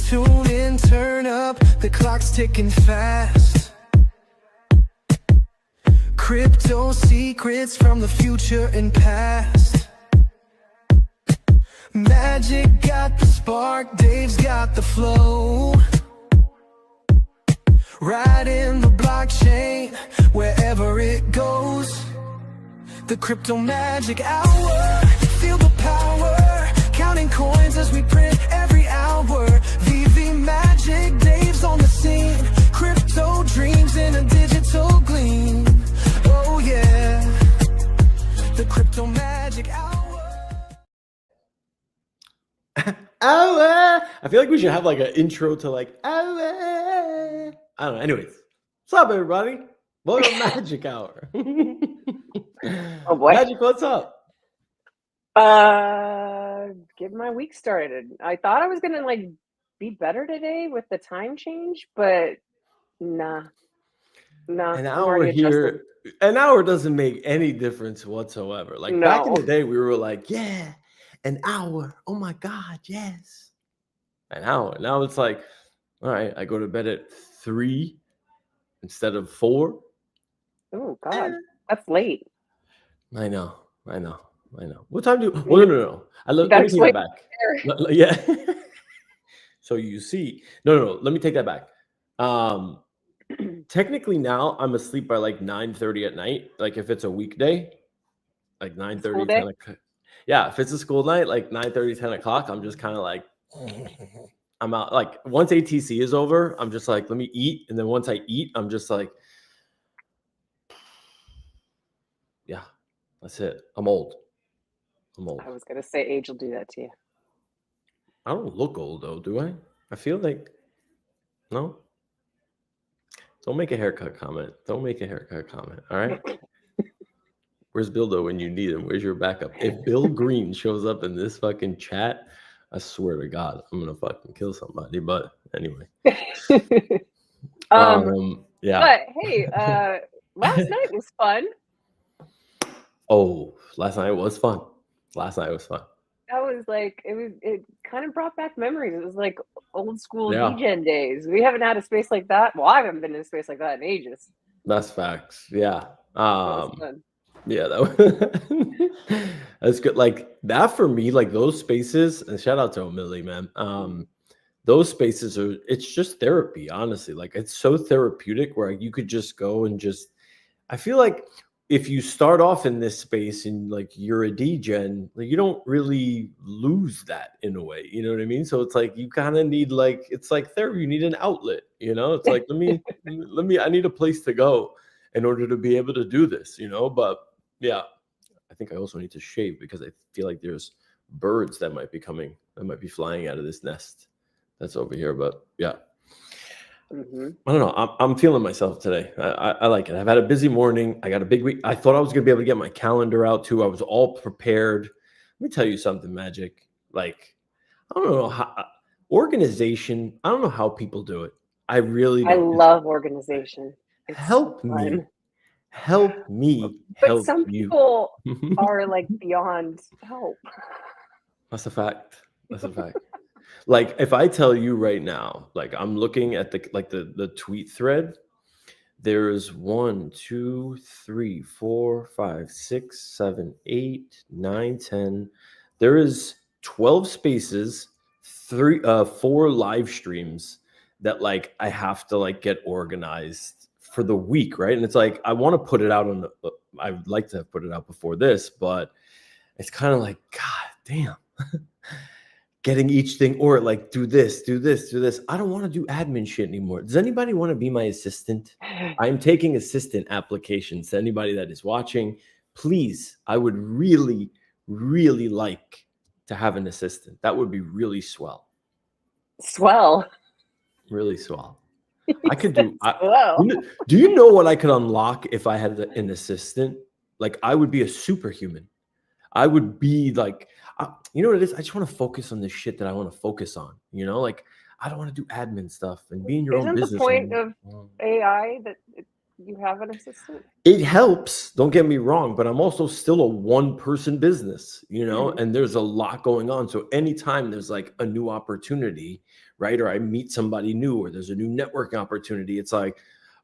Tune in, turn up, the clock's ticking fast. Crypto secrets from the future and past. Magic got the spark, Dave's got the flow. Right in the blockchain, wherever it goes. The Crypto Magic Hour, feel the power. Counting coins as we print every hour. Veve Magic, Dave's on the scene. Crypto dreams in a digital gleam. Oh yeah, the Crypto Magic Hour. Hour. I feel like we should have like an intro to like hour. I don't know. Anyways, what's up, everybody? Welcome to Magic Hour. Oh boy. Magic, what's up? Get my week started. I thought I was gonna like be better today with the time change, but nah. An I'm hour already here, adjusted. an hour doesn't make any difference whatsoever. Like back in the day, we were like, yeah, an hour. Oh my God, yes. An hour. Now it's like, all right, I go to bed at 3 instead of 4. Oh God, that's late. I know. What time do? Well, no. Let me take that back. Yeah. So you see, no. Let me take that back. Technically, now I'm asleep by like 9:30 at night. Like if it's a weekday, like 9:30, 10 o'clock. Yeah, if it's a school night, like 9:30, 10 o'clock, I'm just kind of like, I'm out. Like once ATC is over, I'm just like, let me eat, and then once I eat, I'm just like, yeah, that's it. I'm old. I was gonna say age will do that to you. I don't look old though, do I? I feel like no. Don't make a haircut comment. All right. Where's Bildo when you need him? Where's your backup? If Bill Green shows up in this fucking chat, I swear to God, I'm gonna fucking kill somebody. But anyway. Yeah. But hey, last night was fun. Oh, last night was fun. That was like it kind of brought back memories. It was like old school Yeah. DGen days. We haven't had a space like that. Well, I haven't been in a space like that in ages. That's facts. Yeah. That was fun. Yeah, that's good. Like that for me, like those spaces, and shout out to O'Milly, man. Those spaces it's just therapy, honestly. Like it's so therapeutic where you could just go and just, I feel like if you start off in this space and like you're a DGen, like you don't really lose that in a way. You know what I mean? So it's like you kind of need like, it's like therapy. You need an outlet, you know? It's like, I need a place to go in order to be able to do this, you know? But yeah, I think I also need to shave because I feel like there's birds that might be flying out of this nest that's over here. But yeah. Mm-hmm. I don't know. I'm feeling myself today. I like it. I've had a busy morning. I got a big week. I thought I was going to be able to get my calendar out too. I was all prepared. Let me tell you something, Magic. Like, I don't know how organization. I don't know how people do it. I really don't. I love organization. It's help so me. fun. Help me. But help some you. people are like beyond help. That's a fact. Like if I tell you right now, like I'm looking at the tweet thread, there's 1, 2, 3, 4, 5, 6, 7, 8, 9, 10. There is 12 spaces, 4 live streams that like I have to like get organized for the week, right? And it's like I want to put it out I'd like to have put it out before this, but it's kind of like, God damn. Getting each thing or like do this. I don't want to do admin shit anymore. Does anybody want to be my assistant? I'm taking assistant applications to anybody that is watching. Please, I would really, really like to have an assistant. That would be really swell. Really swell. I could do. Do you know what I could unlock if I had an assistant? Like I would be a superhuman. I would be like, you know what it is? I just want to focus on the shit that I want to focus on. You know, like I don't want to do admin stuff and be in your own business. Isn't the point of AI that you have an assistant? It helps, don't get me wrong, but I'm also still a one-person business, you know, Mhm. and there's a lot going on. So anytime there's like a new opportunity, right? Or I meet somebody new, or there's a new networking opportunity, it's like,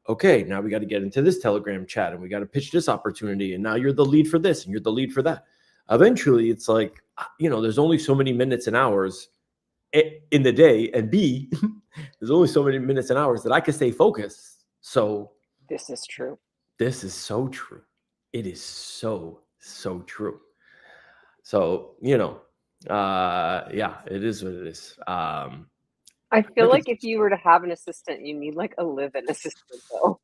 okay, now we got to get into this Telegram chat and we got to pitch this opportunity. And now you're the lead for this and you're the lead for that. Eventually, it's like, you know, there's only so many minutes and hours in the day. And B, there's only so many minutes and hours that I can stay focused. So This is true. this is so true. It is so, so true. So, you know, yeah, it is what it is. I feel Look like at if you were to have an assistant, you need like a live-in assistant though.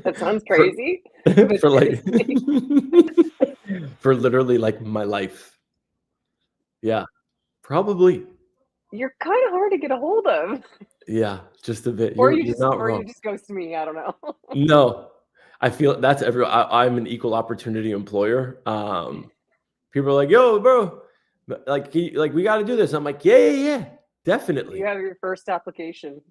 That sounds for, crazy, but for like seriously, for literally like my life. Yeah, probably. you're kind of hard to get a hold of, Yeah, just a bit. or You're not you wrong. just ghost me. I don't know. No, I feel that's I'm an equal opportunity employer. People are like, "Yo, bro, like, like we got to do this." I'm like, "Yeah, yeah, yeah, You definitely." have your first application.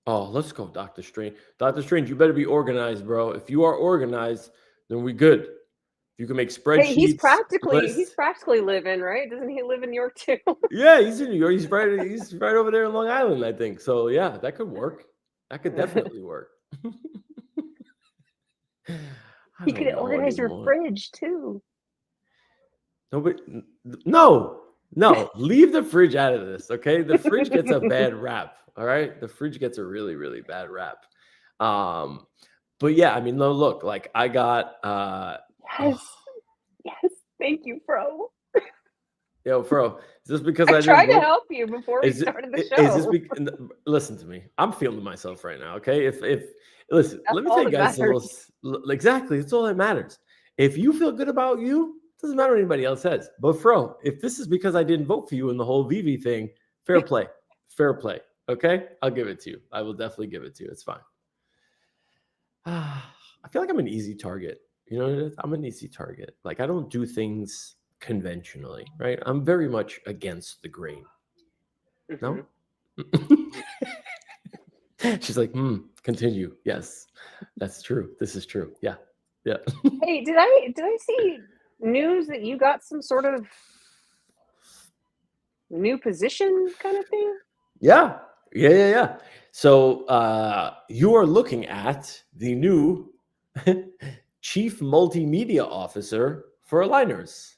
Oh, let's go, Doctor Strange. Doctor Strange, you better be organized, bro. If you are organized, then we good. If you can make Hey, spreadsheets, he's lists. practically living, right? Doesn't he live in New York too? Yeah, he's in New York. He's right over there in Long Island, I think. So yeah, that could work. That could definitely work. I He could don't know organize your anymore. fridge too. Nobody, no, leave the fridge out of this. Okay. The fridge gets a bad rap. All right. The fridge gets a really, really bad rap. But yeah, I mean, no, look, like I got, oh, Yes, yes. Thank you, bro. yo, bro, is this because I I didn't tried to vote? help you before we started the Is this show. listen to me? I'm feeling myself right now. Okay. If listen, That's let me tell all you that guys a little, matters. exactly. It's all that matters. If you feel good about you, doesn't matter what anybody else says. But Fro, if this is because I didn't vote for you in the whole VV thing, fair play. Fair play. Okay. I'll give it to you. I will definitely give it to you. It's fine. I feel like I'm an easy target. You know, I'm an easy target. Like I don't do things conventionally, right? I'm very much against the grain. No? She's like, continue. Yes, that's true. This is true. Yeah. Yeah. Hey, did I see news that you got some sort of new position kind of thing? Yeah. Yeah. So you are looking at the new Chief Multimedia Officer for Aligners.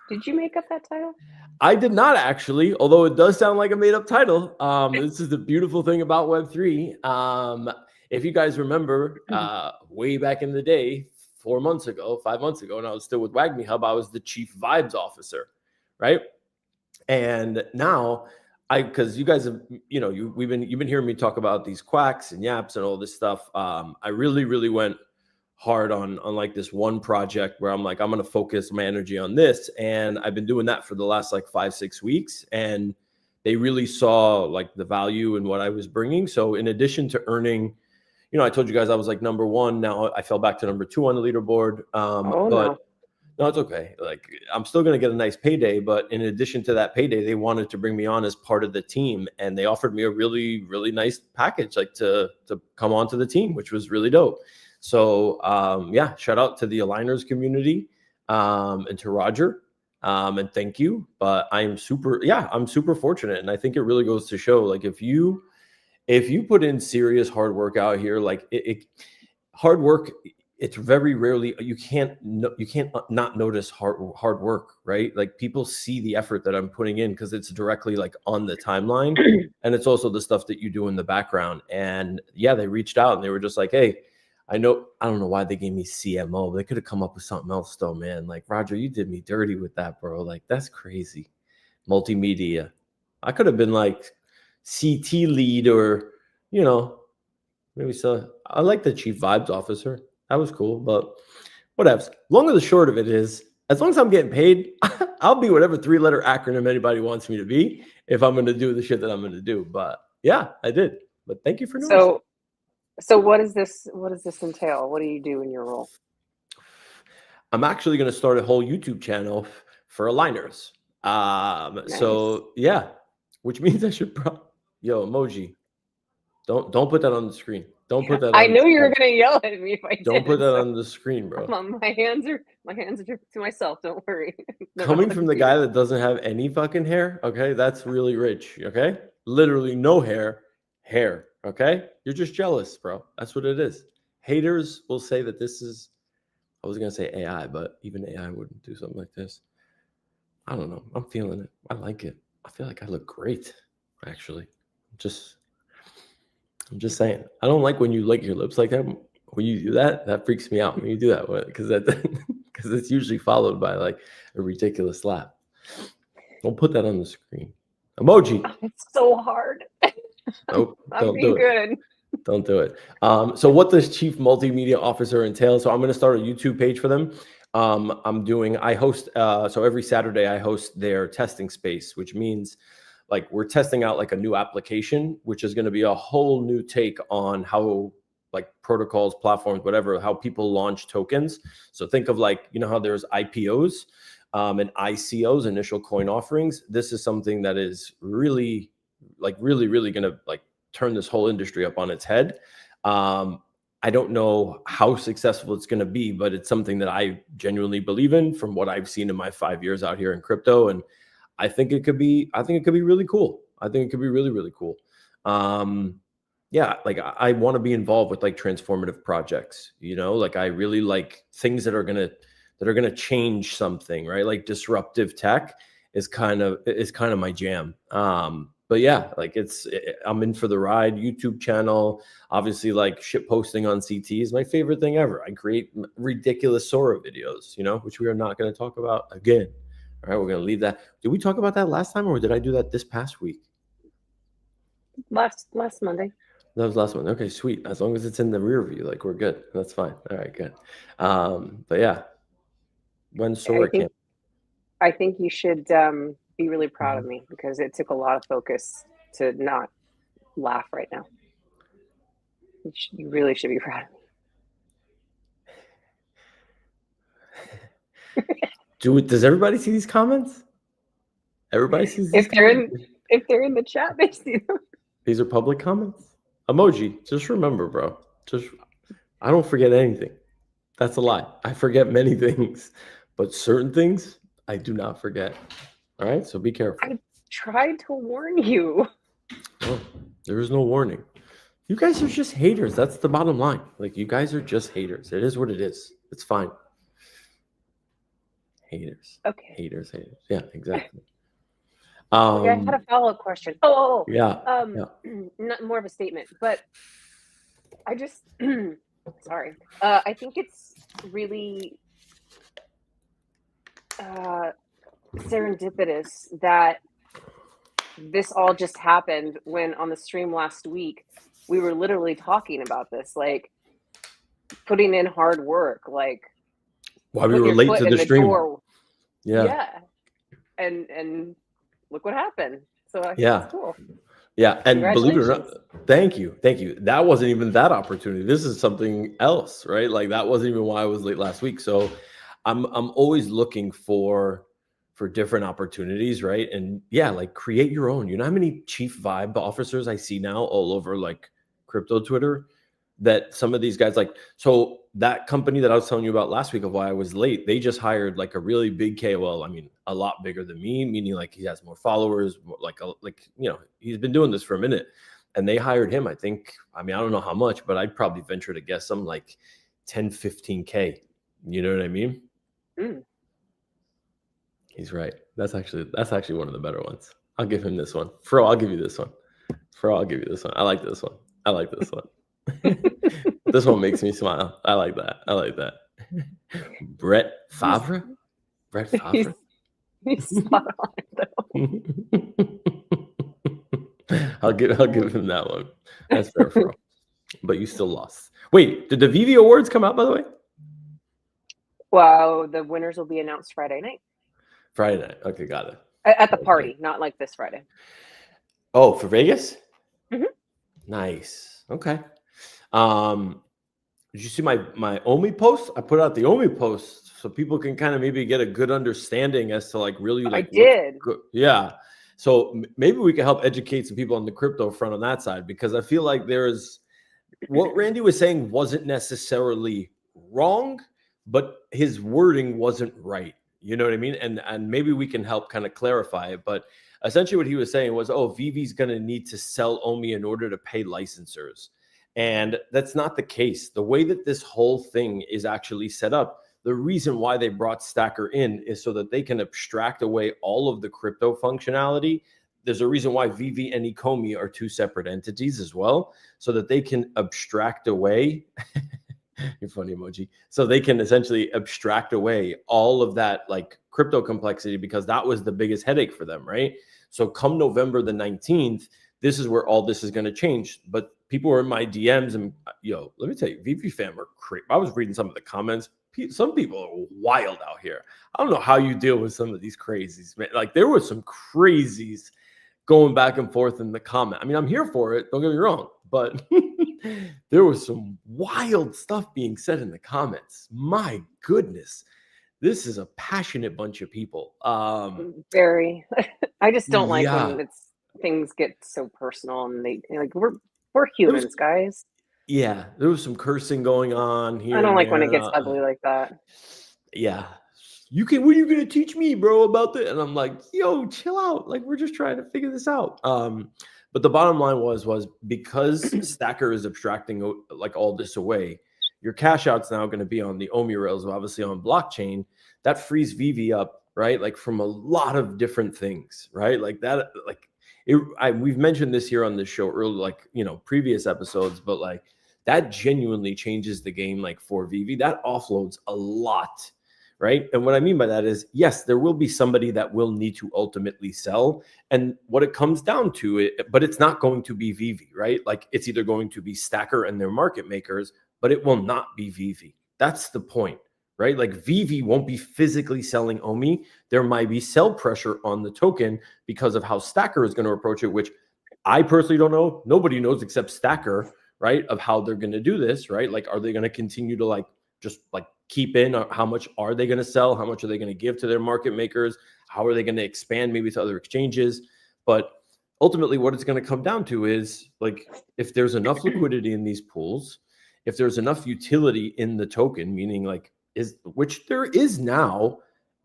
Did you make up that title? I did not actually, although it does sound like a made up title. This is the beautiful thing about Web3. If you guys remember, way back in the day, 4 months ago, 5 months ago, and I was still with WAGMI Hub, I was the Chief Vibes Officer, right? And now, because you guys have, you know, you've been hearing me talk about these quacks and yaps and all this stuff. I really went hard on like this one project where I'm like, I'm going to focus my energy on this. And I've been doing that for the last like 5-6 weeks. And they really saw like the value in what I was bringing. So in addition to earning, you know, I told you guys I was like number one. Now I fell back to number 2 on the leaderboard. Oh But no. no, it's okay. Like I'm still going to get a nice payday, but in addition to that payday, they wanted to bring me on as part of the team, and they offered me a really nice package, like to come onto the team, which was really dope. So yeah, shout out to the Aligners community and to Roger, and thank you. But I'm super fortunate, and I think it really goes to show, like if you put in serious hard work out here, like hard work, it's very rarely you can't not notice hard work, right? Like people see the effort that I'm putting in because it's directly like on the timeline, and it's also the stuff that you do in the background. And yeah, they reached out and they were just like, hey, I don't know why they gave me CMO, but they could have come up with something else though, man. Like, Roger, you did me dirty with that, bro. Like, that's crazy. Multimedia. I could have been like CT lead, or, you know, maybe so. I like the Chief Vibes Officer. That was cool, but whatever. Long of the short of it is, as long as I'm getting paid, I'll be whatever 3-letter acronym anybody wants me to be if I'm going to do the shit that I'm going to do. But yeah, I did. But thank you for noticing. So what does this entail? What do you do in your role? I'm actually going to start a whole YouTube channel for aligners. Nice. So yeah, which means I should Yo, emoji. Don't put that on the screen. Don't put that I on the knew you were screen. gonna yell at me if I did. Don't put that on the screen, bro. My hands are to myself. Don't worry. They're not Coming on from the computer. guy that doesn't have any fucking hair, okay? That's really rich, okay? Literally no hair, okay? You're just jealous, bro. That's what it is. Haters will say that this is, I was going to say AI, but even AI wouldn't do something like this. I don't know. I'm feeling it. I like it. I feel like I look great, actually. I'm just saying. I don't like when you lick your lips like that. When you do that, that freaks me out. When you do that, because because it's usually followed by like a ridiculous laugh. Don't put that on the screen. Emoji. It's so hard. Nope. I'm Don't being do it. good. Don't do it. So what does chief multimedia officer entail? So I'm going to start a YouTube page for them. I host, so every Saturday I host their testing space, which means like we're testing out like a new application, which is going to be a whole new take on how like protocols, platforms, whatever, how people launch tokens. So think of like, you know, how there's IPOs and ICOs, initial coin offerings. This is something that is really going to like turn this whole industry up on its head. I don't know how successful it's going to be, but it's something that I genuinely believe in from what I've seen in my 5 years out here in crypto. And I think it could be really cool. I think it could be really, really cool. Yeah, like I want to be involved with like transformative projects, you know, like I really like things that are going to change something, right? Like disruptive tech is kind of my jam. But yeah, like I'm in for the ride. YouTube channel, obviously, like shit posting on CT is my favorite thing ever. I create ridiculous Sora videos, you know, which we are not going to talk about again. All right, we're going to leave that. Did we talk about that last time, or did I do that this past week? Last Monday. That was last one. Okay, sweet. As long as it's in the rear view, like we're good. That's fine. All right, good. But yeah, when Sora came. I think you should be really proud of me because it took a lot of focus to not laugh right now. You really should be proud of me. Does everybody see these comments? Everybody sees these comments? If they're in the chat, they see them. These are public comments. Emoji, just remember, bro. I don't forget anything. That's a lie. I forget many things, but certain things I do not forget. All right, so be careful. I tried to warn you. Oh, there is no warning. You guys are just haters. That's the bottom line. Like, you guys are just haters. It is what it is. It's fine. Haters. Okay. Haters. Yeah, exactly. Okay, I had a follow-up question. Yeah. Not more of a statement, but I just sorry. I think it's really serendipitous that this all just happened when on the stream last week we were literally talking about this, like putting in hard work, like why we were late to the stream. Yeah. And look what happened. So I think it's cool. Yeah, and believe it or not, thank you. That wasn't even that opportunity. This is something else, right? Like that wasn't even why I was late last week. So I'm always looking for different opportunities, right? And yeah, like create your own. You know how many chief vibe officers I see now all over like crypto Twitter that some of these guys like, so that company that I was telling you about last week of why I was late, they just hired like a really big KOL. I mean, a lot bigger than me, meaning like he has more followers, like, you know, he's been doing this for a minute and they hired him. I think, I mean, I don't know how much, but I'd probably venture to guess some like 10, 15K. You know what I mean? He's right. That's actually one of the better ones. I'll give him this one. Fro, I'll give you this one. I'll give you this one. I like this one. This one makes me smile. I like that. Brett Favre? He's spot on though. I'll give him that one. That's fair, Fro. But you still lost. Wait, did the veve awards come out, by the way? Wow, the winners will be announced Friday night. Okay, got it. At the party, not like this Friday. Oh, for Vegas? Mm-hmm. Nice. Okay. Did you see my Omi post? I put out the Omi post so people can kind of maybe get a good understanding as to like really like I did. Yeah. So maybe we can help educate some people on the crypto front on that side, because I feel like there's what Randy was saying wasn't necessarily wrong, but his wording wasn't right. You know what I mean? And maybe we can help kind of clarify it. But essentially what he was saying was, oh, Vivi's going to need to sell OMI in order to pay licensors. And that's not the case. The way that this whole thing is actually set up, the reason why they brought Stacker in is so that they can abstract away all of the crypto functionality. There's a reason why Veve and Ecomi are two separate entities as well, so that they can abstract away. You're funny emoji. So they can essentially abstract away all of that like crypto complexity, because that was the biggest headache for them, right? So come November the 19th, this is where all this is going to change. But people were in my DMs and let me tell you, Veve fam are crazy. I was reading some of the comments. Some people are wild out here. I don't know how you deal with some of these crazies, man. Like there were some crazies going back and forth in the comment. I mean, I'm here for it. Don't get me wrong, but there was some wild stuff being said in the comments. My goodness, this is a passionate bunch of people. Very. I just don't like yeah. when things get so personal, and they like we're humans, guys. Yeah, there was some cursing going on here. I don't like when it gets ugly like that. Yeah. What are you gonna teach me, bro, about that? And I'm like, yo, chill out. Like, we're just trying to figure this out. But the bottom line was because Stacker is abstracting like all this away, your cash out's now going to be on the OMI rails, obviously on blockchain. That frees Veve up, right? Like from a lot of different things, right? Like that, like we've mentioned this here on this show earlier, like previous episodes, but like that genuinely changes the game. Like for Veve, that offloads a lot. Right. And what I mean by that is, yes, there will be somebody that will need to ultimately sell. And what it comes down to, but it's not going to be Veve, right? Like it's either going to be Stacker and their market makers, but it will not be Veve. That's the point, right? Like Veve won't be physically selling OMI. There might be sell pressure on the token because of how Stacker is going to approach it, which I personally don't know. Nobody knows except Stacker, right? Of how they're going to do this, right? Like, are they going to continue to just keep in, or how much are they going to sell? How much are they going to give to their market makers? How are they going to expand maybe to other exchanges? But ultimately what it's going to come down to is like, if there's enough liquidity in these pools, if there's enough utility in the token, meaning which there is now,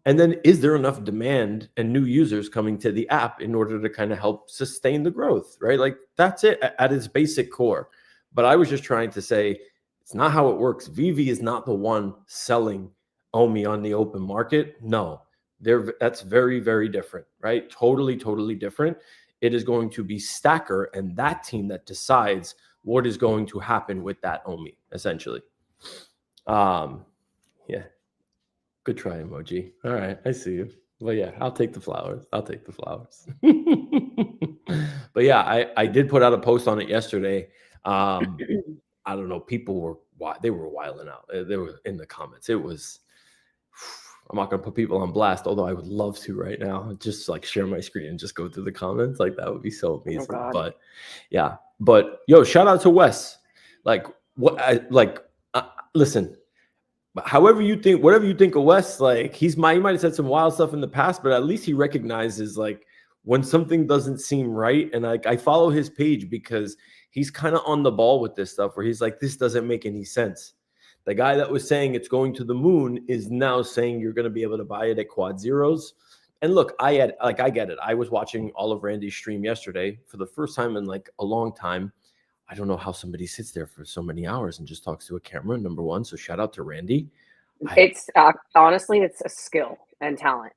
and then is there enough demand and new users coming to the app in order to kind of help sustain the growth, right? Like that's it at its basic core. But I was just trying to say, it's not how it works. Veve is not the one selling OMI on the open market. No, that's very, very different, right? Totally, totally different. It is going to be Stacker and that team that decides what is going to happen with that OMI, essentially. Yeah. Good try, emoji. All right, I see you. Well, yeah, I'll take the flowers. But yeah, I did put out a post on it yesterday. I don't know. People were wilding out. They were in the comments. It was. I'm not gonna put people on blast, although I would love to right now. Just share my screen and just go through the comments. Like that would be so amazing. Oh, but yeah, but yo, shout out to Wes. Listen. However you think, whatever you think of Wes, he might have said some wild stuff in the past, but at least he recognizes when something doesn't seem right. And I follow his page because he's kind of on the ball with this stuff where he's like, this doesn't make any sense. The guy that was saying it's going to the moon is now saying you're going to be able to buy it at quad zeros. And look, I get it. I was watching all of Randy's stream yesterday for the first time in a long time. I don't know how somebody sits there for so many hours and just talks to a camera, number one. So shout out to Randy. It's honestly, it's a skill and talent.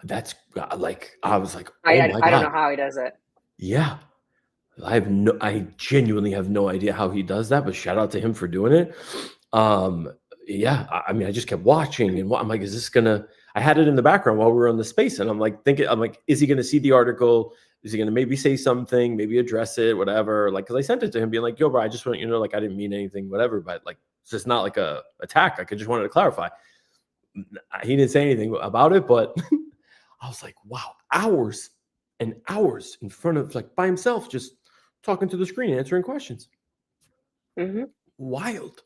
That's I was like, oh I my God. don't know how he does it. Yeah. I genuinely have no idea how he does that, but shout out to him for doing it. Yeah, I mean, I just kept watching and I'm like, is this I had it in the background while we were on the space and I'm like, is he going to see the article? Is he going to maybe say something, maybe address it, whatever? Cause I sent it to him being like, yo, bro, I just want you to know, I didn't mean anything, whatever, but it's just not a attack. I just wanted to clarify. He didn't say anything about it, but I was like, wow, hours and hours in front of by himself, just talking to the screen, answering questions. Mm-hmm. Wild.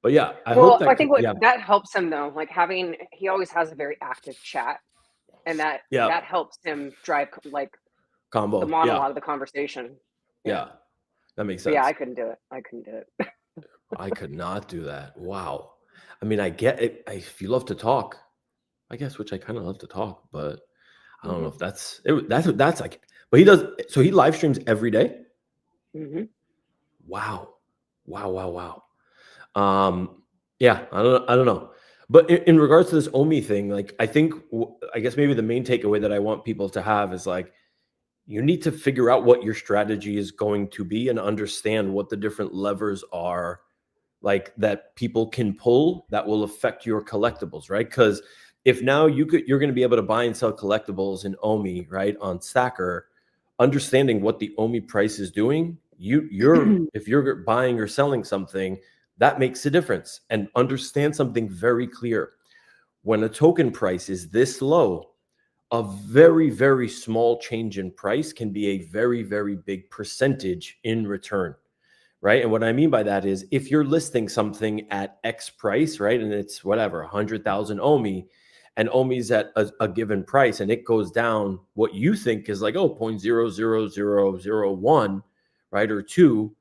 But yeah, I think that helps him though. He always has a very active chat, and that helps him drive combo. the monologue, the conversation. Yeah, that makes But sense. yeah, I couldn't do it. I could not do that. Wow. I mean, I get it. If you love to talk, I guess, which I kind of love to talk, but I don't know if that's it. That's like, but he does. So he live streams every day. Wow. Wow. Wow. Wow. Yeah, I don't know. But in regards to this Omi thing, like, I think, I guess maybe the main takeaway that I want people to have is like, you need to figure out what your strategy is going to be and understand what the different levers are, like, that people can pull that will affect your collectibles, right? Because if now you're going to be able to buy and sell collectibles in Omi, right, on Stacker, understanding what the Omi price is doing, if you're buying or selling something, that makes a difference. And understand something very clear: when a token price is this low, a very, very small change in price can be a very, very big percentage in return, right? And what I mean by that is, if you're listing something at X price, right, and it's whatever, 100,000 Omi, and Omi's at a given price, and it goes down what you think is like, oh, 0.00001, right, or 2,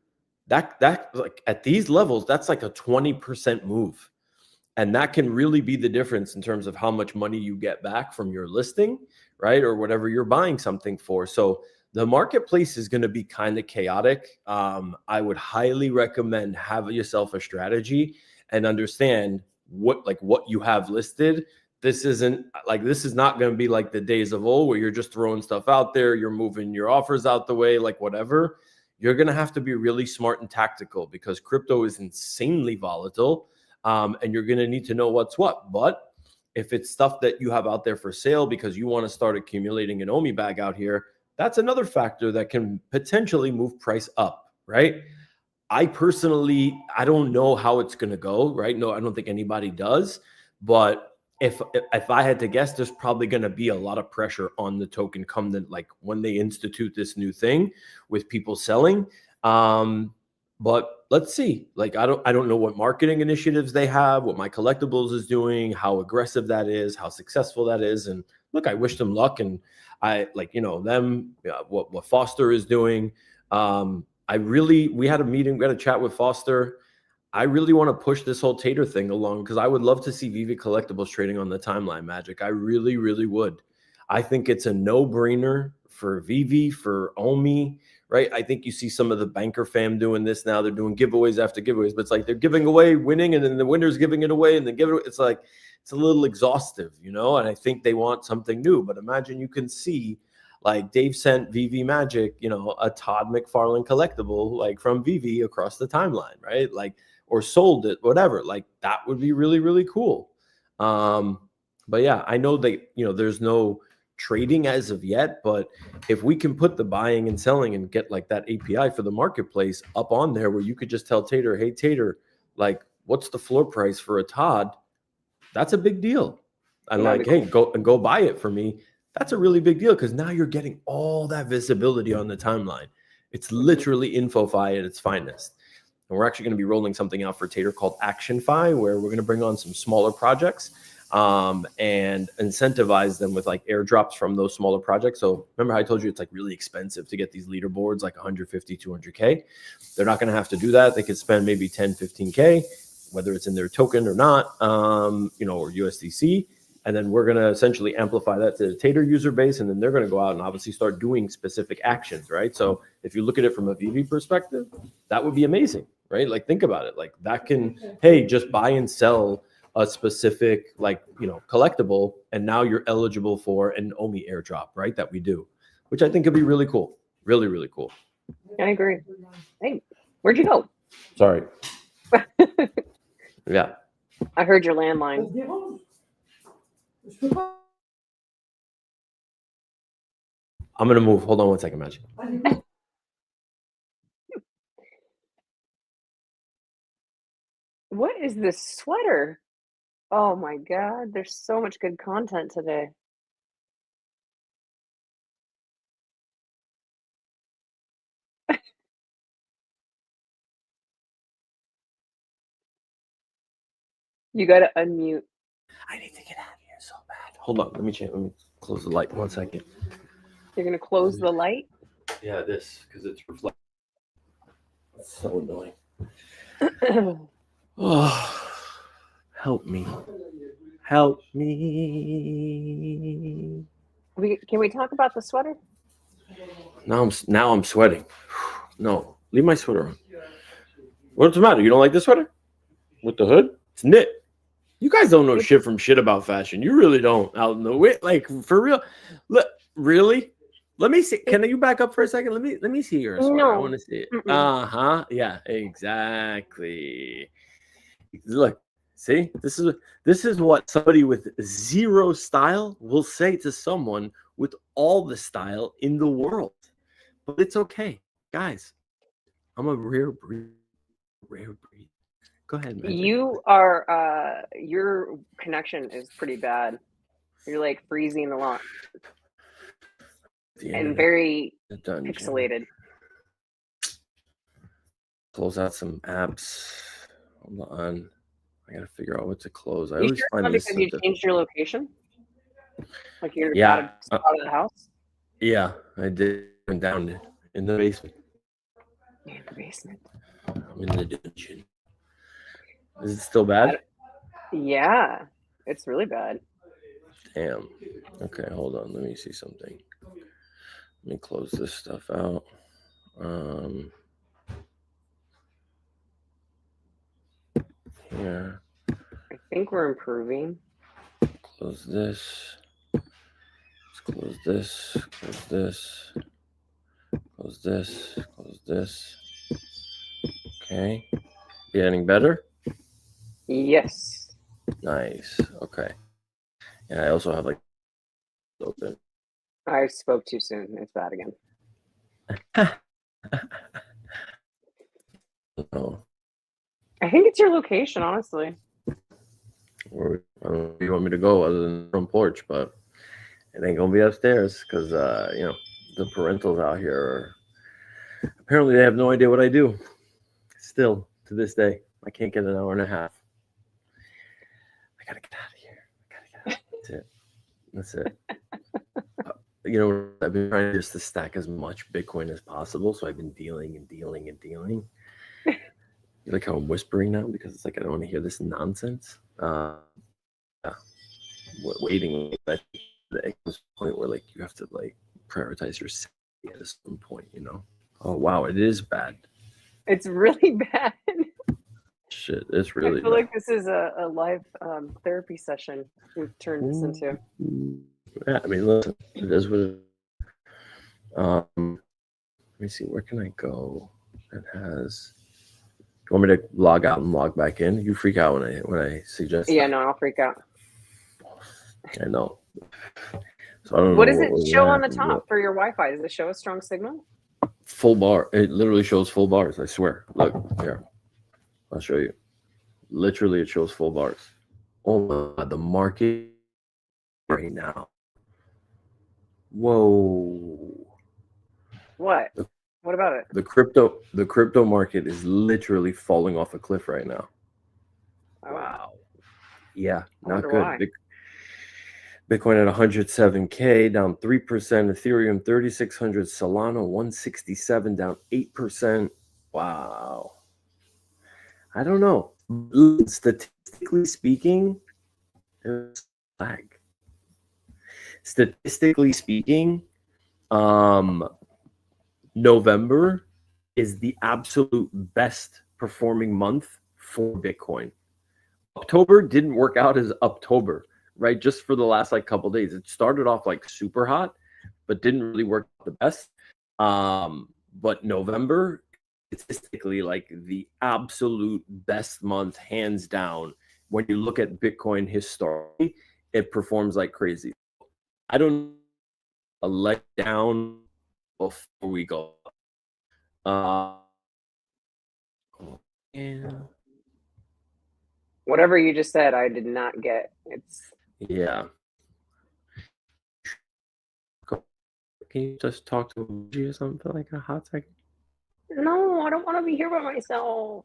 that like, at these levels, that's like a 20% move. And that can really be the difference in terms of how much money you get back from your listing, right? Or whatever you're buying something for. So the marketplace is going to be kind of chaotic. I would highly recommend have yourself a strategy and understand what you have listed. This is not going to be like the days of old where you're just throwing stuff out there, you're moving your offers out the way, like whatever. You're going to have to be really smart and tactical, because crypto is insanely volatile. And you're going to need to know what's what. But if it's stuff that you have out there for sale because you want to start accumulating an Omi bag out here, that's another factor that can potentially move price up, right? I personally, I don't know how it's going to go, right? No, I don't think anybody does. But if I had to guess, there's probably going to be a lot of pressure on the token come like when they institute this new thing with people selling. But let's see. Like, I don't know what marketing initiatives they have, what My Collectibles is doing, how aggressive that is, how successful that is. And look, I wish them luck, and I them, what Foster is doing. We had a meeting, we had a chat with Foster. I really want to push this whole Tater thing along, because I would love to see veve Collectibles trading on the timeline, Magic. I really, really would. I think it's a no-brainer for veve, for Omi, right? I think you see some of the banker fam doing this now. They're doing giveaways after giveaways, but it's like they're giving away, winning, and then the winner's giving it away, and then it's like, it's a little exhaustive, And I think they want something new. But imagine you can see, like, Dave sent veve Magic, a Todd McFarlane collectible, like, from veve across the timeline, right? Like, or sold it, whatever. Like, that would be really, really cool. But yeah, I know that, there's no trading as of yet, but if we can put the buying and selling and get like that API for the marketplace up on there, where you could just tell Tater, hey, Tater, like, what's the floor price for a Todd? That's a big deal. And like, hey, go buy it for me. That's a really big deal, because now you're getting all that visibility on the timeline. It's literally InfoFi at its finest. And we're actually going to be rolling something out for Tater called ActionFi, where we're going to bring on some smaller projects and incentivize them with like airdrops from those smaller projects. So remember how I told you it's like really expensive to get these leaderboards, like 150, 200K. They're not going to have to do that. They could spend maybe 10, 15K, whether it's in their token or not, or USDC. And then we're going to essentially amplify that to the Tater user base. And then they're going to go out and obviously start doing specific actions, right? So if you look at it from a veve perspective, that would be amazing, right? Like, think about it. Like, that can, hey, just buy and sell a specific, like, collectible, and now you're eligible for an Omi airdrop, right? That we do, which I think could be really cool. Really, really cool. I agree. Hey, where'd you go? Sorry. Yeah. I heard your landline. I'm going to move. Hold on one second, Magic. What is this sweater? Oh my God, there's so much good content today. You got to unmute. I need to get out of here so bad. Hold on. Let me close the light 1 second. You're gonna close the light? Yeah, this, because it's reflecting. That's so annoying. Oh, help me. Help me. Can we talk about the sweater? Now I'm sweating. No, leave my sweater on. What's the matter? You don't like this sweater? With the hood? It's knit. You guys don't know shit from shit about fashion. You really don't. Out in the way, like for real. Look, really? Let me see. Can you back up for a second? Let me see your sweater. No. I want to see it. Uh-huh. Yeah, exactly. Look, see? This is what somebody with zero style will say to someone with all the style in the world. But it's okay. Guys, I'm a rare breed. Go ahead, Magic. You are your connection is pretty bad. You're like freezing a lot and very pixelated. Close out some apps. Hold on. I gotta figure out what to close. I You always sure find it's not this. because you changed your location? Like you're Yeah, out of the house? Yeah, I did. Went down in the basement. In the basement. I'm in the dungeon. Is it still bad? Yeah, it's really bad. Damn. Okay, hold on. Let me see something. Let me close this stuff out. Here. I think we're improving. Close this. Let's close this. Close this. Close this. Close this. Okay. Getting better? Yes. Nice. Okay. And I also have like open. I spoke too soon. It's bad again. Oh. I think it's your location, honestly. Where do you want me to go other than the front porch? But it ain't gonna be upstairs because the parentals out here apparently they have no idea what I do. Still to this day, I can't get an hour and a half. I gotta get out of here. That's it. I've been trying just to stack as much Bitcoin as possible, so I've been dealing and dealing and dealing. You like how I'm whispering now because it's like I don't want to hear this nonsense. Waiting at the point where like you have to like prioritize your safety at some point, Oh wow, it is bad. It's really bad. Shit, it's really I feel bad. like this is a live therapy session we've turned this into. Yeah, I mean, listen, it is what it is. Let me see, where can I go? It has. Do you want me to log out and log back in? You freak out when I suggest. Yeah, that. No, I'll freak out. I know. So I don't What know does it show on the top for your Wi-Fi? Does it show a strong signal? Full bar. It literally shows full bars. I swear. Look here. I'll show you. Literally, it shows full bars. Oh my God, the market right now. Whoa. What? What about it? The crypto market is literally falling off a cliff right now. Wow. Yeah, not good. Why. Bitcoin at 107K, down 3%. Ethereum 3,600. Solana 167, down 8%. Wow. I don't know. Statistically speaking, there's lag. Statistically speaking, November is the absolute best performing month for Bitcoin. October didn't work out as October, right? Just for the last like couple days. It started off like super hot, but didn't really work out the best. But November, statistically, like the absolute best month, hands down. When you look at Bitcoin historically, it performs like crazy. I don't a letdown before we go. Yeah. Whatever you just said, I did not get. It's Yeah. Can you just talk to me or something for like a hot second? No, I don't want to be here by myself.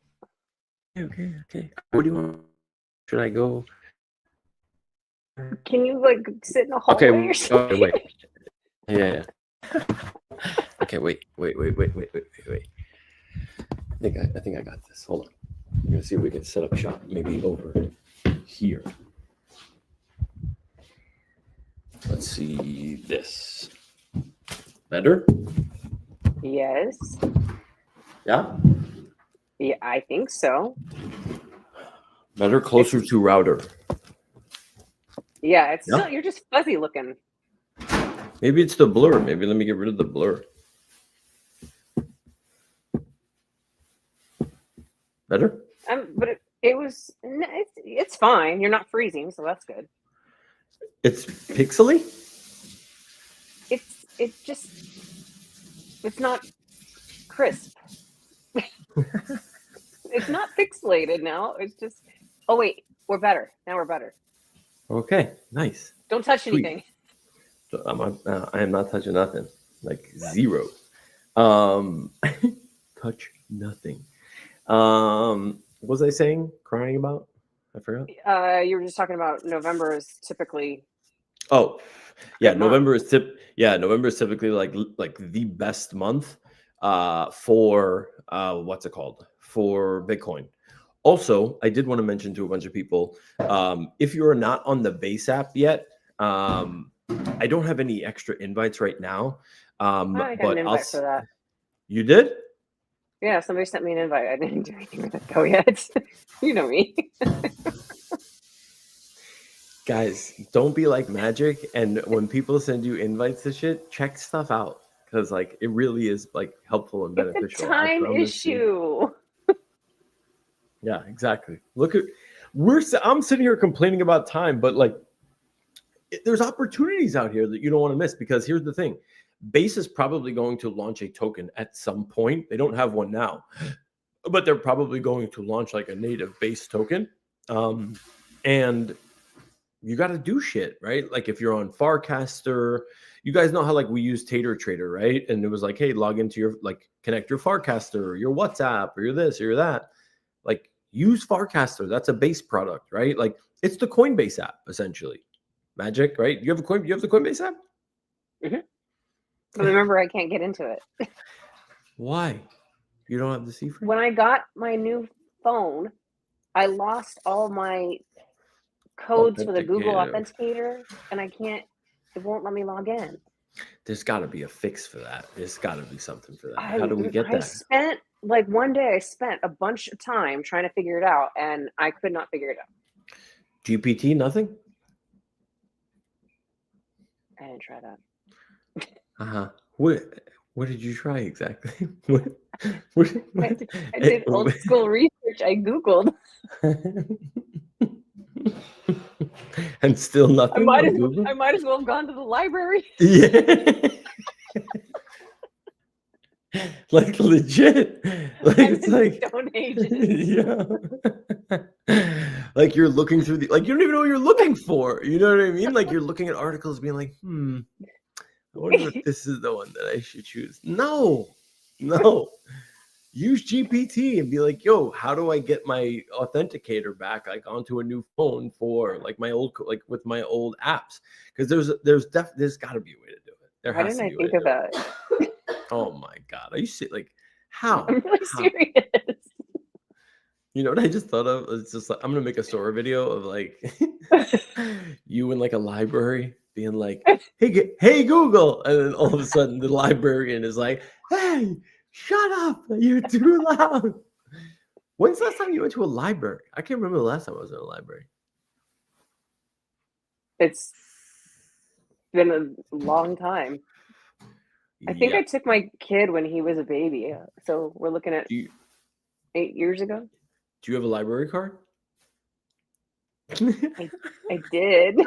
Okay. What do you want? Should I go? Can you like sit in a hallway or something? Okay, wait. Yeah. Okay, wait. I think I got this. Hold on. I'm gonna see if we can set up shop maybe over here. Let's see this. Better? Yes. Yeah. Yeah, I think so. Better, closer to router. Yeah, it's Yeah. still, you're just fuzzy looking. Maybe it's the blur. Maybe let me get rid of the blur. Better? But it's fine. You're not freezing, so that's good. It's pixely? It's not crisp. It's not pixelated now. It's just, oh wait, we're better. Now we're better. Okay, nice. Don't touch Sweet. anything. So I am not touching nothing. Like zero. Touch nothing. What was I saying? Crying about? I forgot. You were just talking about November is typically. Oh, yeah. Good month. November is typically like the best month for what's it called? For Bitcoin. Also, I did want to mention to a bunch of people, if you are not on the Base app yet, I don't have any extra invites right now. I got an invite for that. You did? Yeah, somebody sent me an invite. I didn't do anything with it though yet. You know me. Guys, don't be like Magic. And when people send you invites to shit, check stuff out. Because like it really is like helpful and beneficial. It's a time issue. Yeah, exactly. Look at I'm sitting here complaining about time, but like there's opportunities out here that you don't want to miss, because here's the thing. Base is probably going to launch a token at some point. They don't have one now, but they're probably going to launch like a native Base token. And you got to do shit, right? Like if you're on Farcaster, you guys know how like we use Tater Trader, right? And it was like, hey, log into your, like connect your Farcaster or your WhatsApp or your this or your that. Like use Farcaster. That's a Base product, right? Like it's the Coinbase app essentially. Magic, right? You have the Coinbase app? Mm-hmm. But remember, I can't get into it. Why? You don't have the C-frame? When I got my new phone, I lost all my codes for the Google Authenticator, and it won't let me log in. There's got to be a fix for that. There's got to be something for that. How do we get that? One day I spent a bunch of time trying to figure it out, and I could not figure it out. GPT, nothing? I didn't try that. What did you try exactly? I did old school research. I Googled. And still nothing. I might as well have gone to the library. Yeah. Like legit. Like it's like Stone Ages. Yeah. Like you're looking through like you don't even know what you're looking for. You know what I mean? Like you're looking at articles being like, I wonder if this is the one that I should choose. No. Use GPT and be like, yo, how do I get my authenticator back like onto a new phone for like my old, like with my old apps? Because there's got to be a way to do it. There has to be a way to do it. Oh my God. Are you like how? I'm really serious. You know what I just thought of? It's just like I'm gonna make a story video of like you in like a library being like, hey Google, and then all of a sudden the librarian is like, hey, shut up, you're too loud. When's the last time you went to a library? I can't remember the last time I was in a library. It's been a long time. I think I took my kid when he was a baby. So we're looking at 8 years ago. Do you have a library card? I did.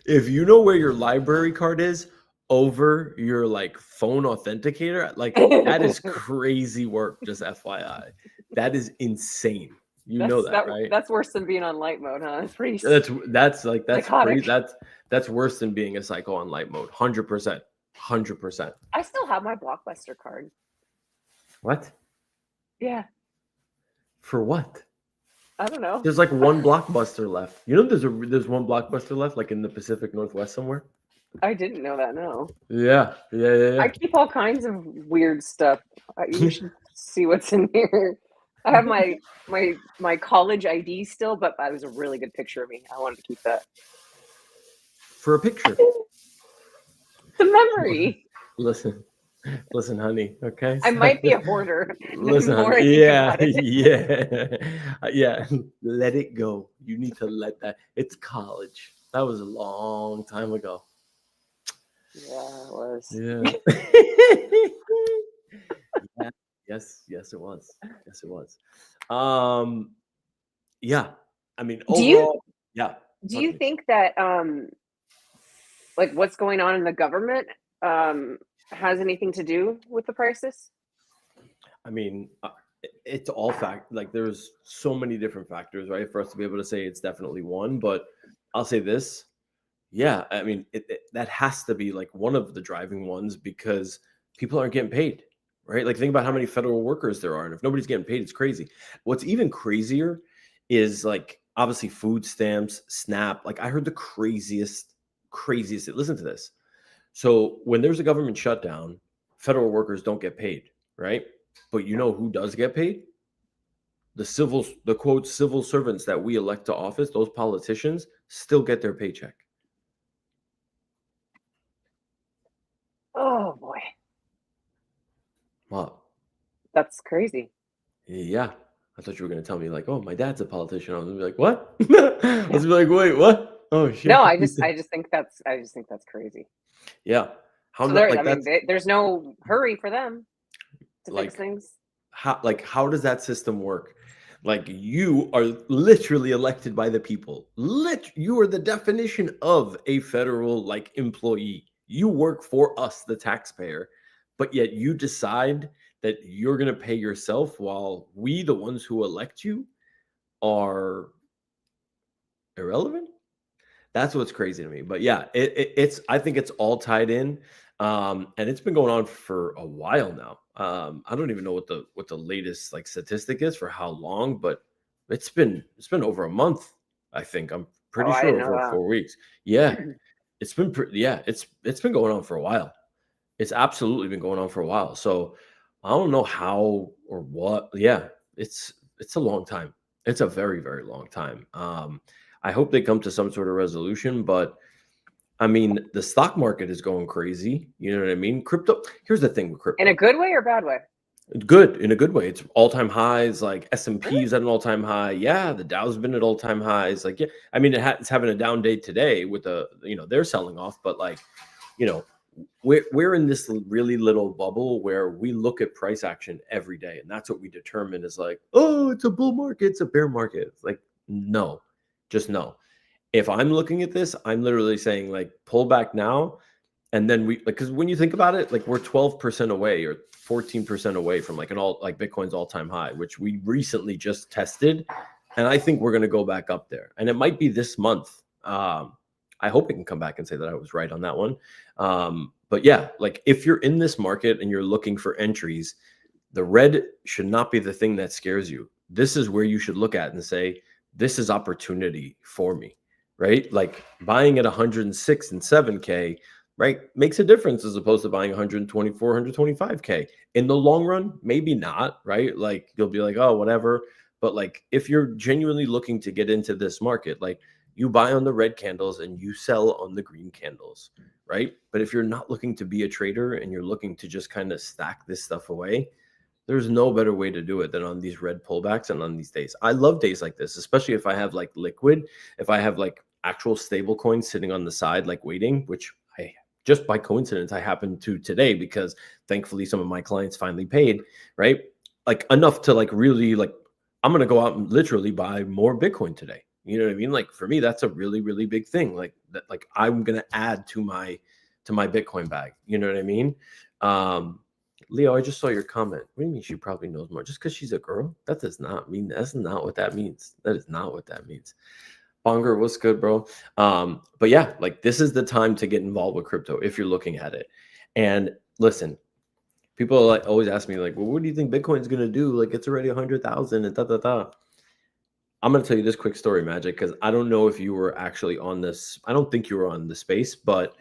If you know where your library card is over your like phone authenticator, like that is crazy work. Just FYI, that is insane. Know that, right? That's worse than being on light mode, huh? It's pretty. That's psychotic. Crazy. That's worse than being a psycho on light mode. 100%. I still have my Blockbuster card. What? Yeah. For what? I don't know. There's like one Blockbuster left. You know, there's one Blockbuster left, like in the Pacific Northwest somewhere. I didn't know that. No, Yeah, yeah, yeah, I yeah. keep all kinds of weird stuff. You should see what's in here. I have my college ID still, but that was a really good picture of me. I wanted to keep that. For a picture. The memory. Listen, listen, honey. Okay, I so might be a hoarder. The listen, more honey. I think Yeah, about it. yeah, yeah. Let it go. You need to let that. It's college. That was a long time ago. Yeah, it was. Yeah. Yeah. Yes. Yes, it was. Yes, it was. Um. Yeah. I mean, Do you overall, yeah. do Talk you to me. think that like what's going on in the government um has anything to do with the prices? I mean, it's all fact. Like, there's so many different factors, right, for us to be able to say it's definitely one. But I'll say this. Yeah, I mean, that has to be like one of the driving ones because people aren't getting paid, right? Like, think about how many federal workers there are, and if nobody's getting paid, it's crazy. What's even crazier is like obviously food stamps, SNAP. Like, I heard the craziest. Listen to this. So when there's a government shutdown, federal workers don't get paid, right? But you Yeah. know who does get paid? The quote civil servants that we elect to office, those politicians still get their paycheck. Oh boy, Wow. that's crazy. Yeah. I thought you were going to tell me like, oh, my dad's a politician. I was going to be like, what? I was gonna be like, wait, what? Oh shit. No, I just think that's crazy. Yeah. How So not there, I like mean, that's there's no hurry for them to fix like things. how does that system work? Like, you are literally elected by the people. You are the definition of a federal like employee. You work for us, the taxpayer, but yet you decide that you're going to pay yourself while we, the ones who elect you, are irrelevant. That's what's crazy to me. But yeah, it's I think it's all tied in. And it's been going on for a while now. I don't even know what the latest like statistic is for how long, but it's been over a month. I think I'm Oh, pretty I sure didn't over know 4 weeks. Yeah, yeah, it's been going on for a while. It's absolutely been going on for a while. So I don't know how or what. Yeah, it's a long time. It's a very, very long time. I hope they come to some sort of resolution, but I mean, the stock market is going crazy. You know what I mean? Crypto. Here's the thing with in a crypto. good way or bad way. Good in a good way. It's all-time highs. Like S&P Really? is at an all-time high. Yeah, the Dow's been at all-time highs. Like, yeah, I mean, it's having a down day today with they're selling off, but like, you know, we're in this really little bubble where we look at price action every day, and that's what we determine is like, oh, it's a bull market, it's a bear market. It's like, no, just no. If I'm looking at this, I'm literally saying like pull back now, and then we like because when you think about it, like we're 12% away or 14% away from like Bitcoin's all-time high, which we recently just tested, and I think we're going to go back up there, and it might be this month. I hope I can come back and say that I was right on that one. But yeah, like if you're in this market and you're looking for entries, the red should not be the thing that scares you. This is where you should look at and say, this is opportunity for me, right? Like buying at 106 and 7K, right, makes a difference as opposed to buying 124, 125K. In the long run, maybe not, right? Like you'll be like, oh, whatever. But like if you're genuinely looking to get into this market, like you buy on the red candles and you sell on the green candles, right? But if you're not looking to be a trader and you're looking to just kind of stack this stuff away, there's no better way to do it than on these red pullbacks and on these days. I love days like this, especially if I have like liquid, if I have like actual stable coins sitting on the side, like waiting, which I just by coincidence I happened to today because thankfully some of my clients finally paid, right? Like enough to like really like I'm gonna go out and literally buy more Bitcoin today. You know what I mean? Like for me, that's a really, really big thing. Like that, like I'm gonna add to my Bitcoin bag. You know what I mean? Um, Leo, I just saw your comment. What do you mean she probably knows more? Just because she's a girl? That does not mean that's not what that means. That is not what that means. Bonger, what's good, bro? But yeah, like this is the time to get involved with crypto if you're looking at it. And listen, people like always ask me, like, well, what do you think Bitcoin's gonna do? Like it's already 100,000 and da da da. I'm gonna tell you this quick story, Magic, because I don't know if you were actually on this. I don't think you were on the space, but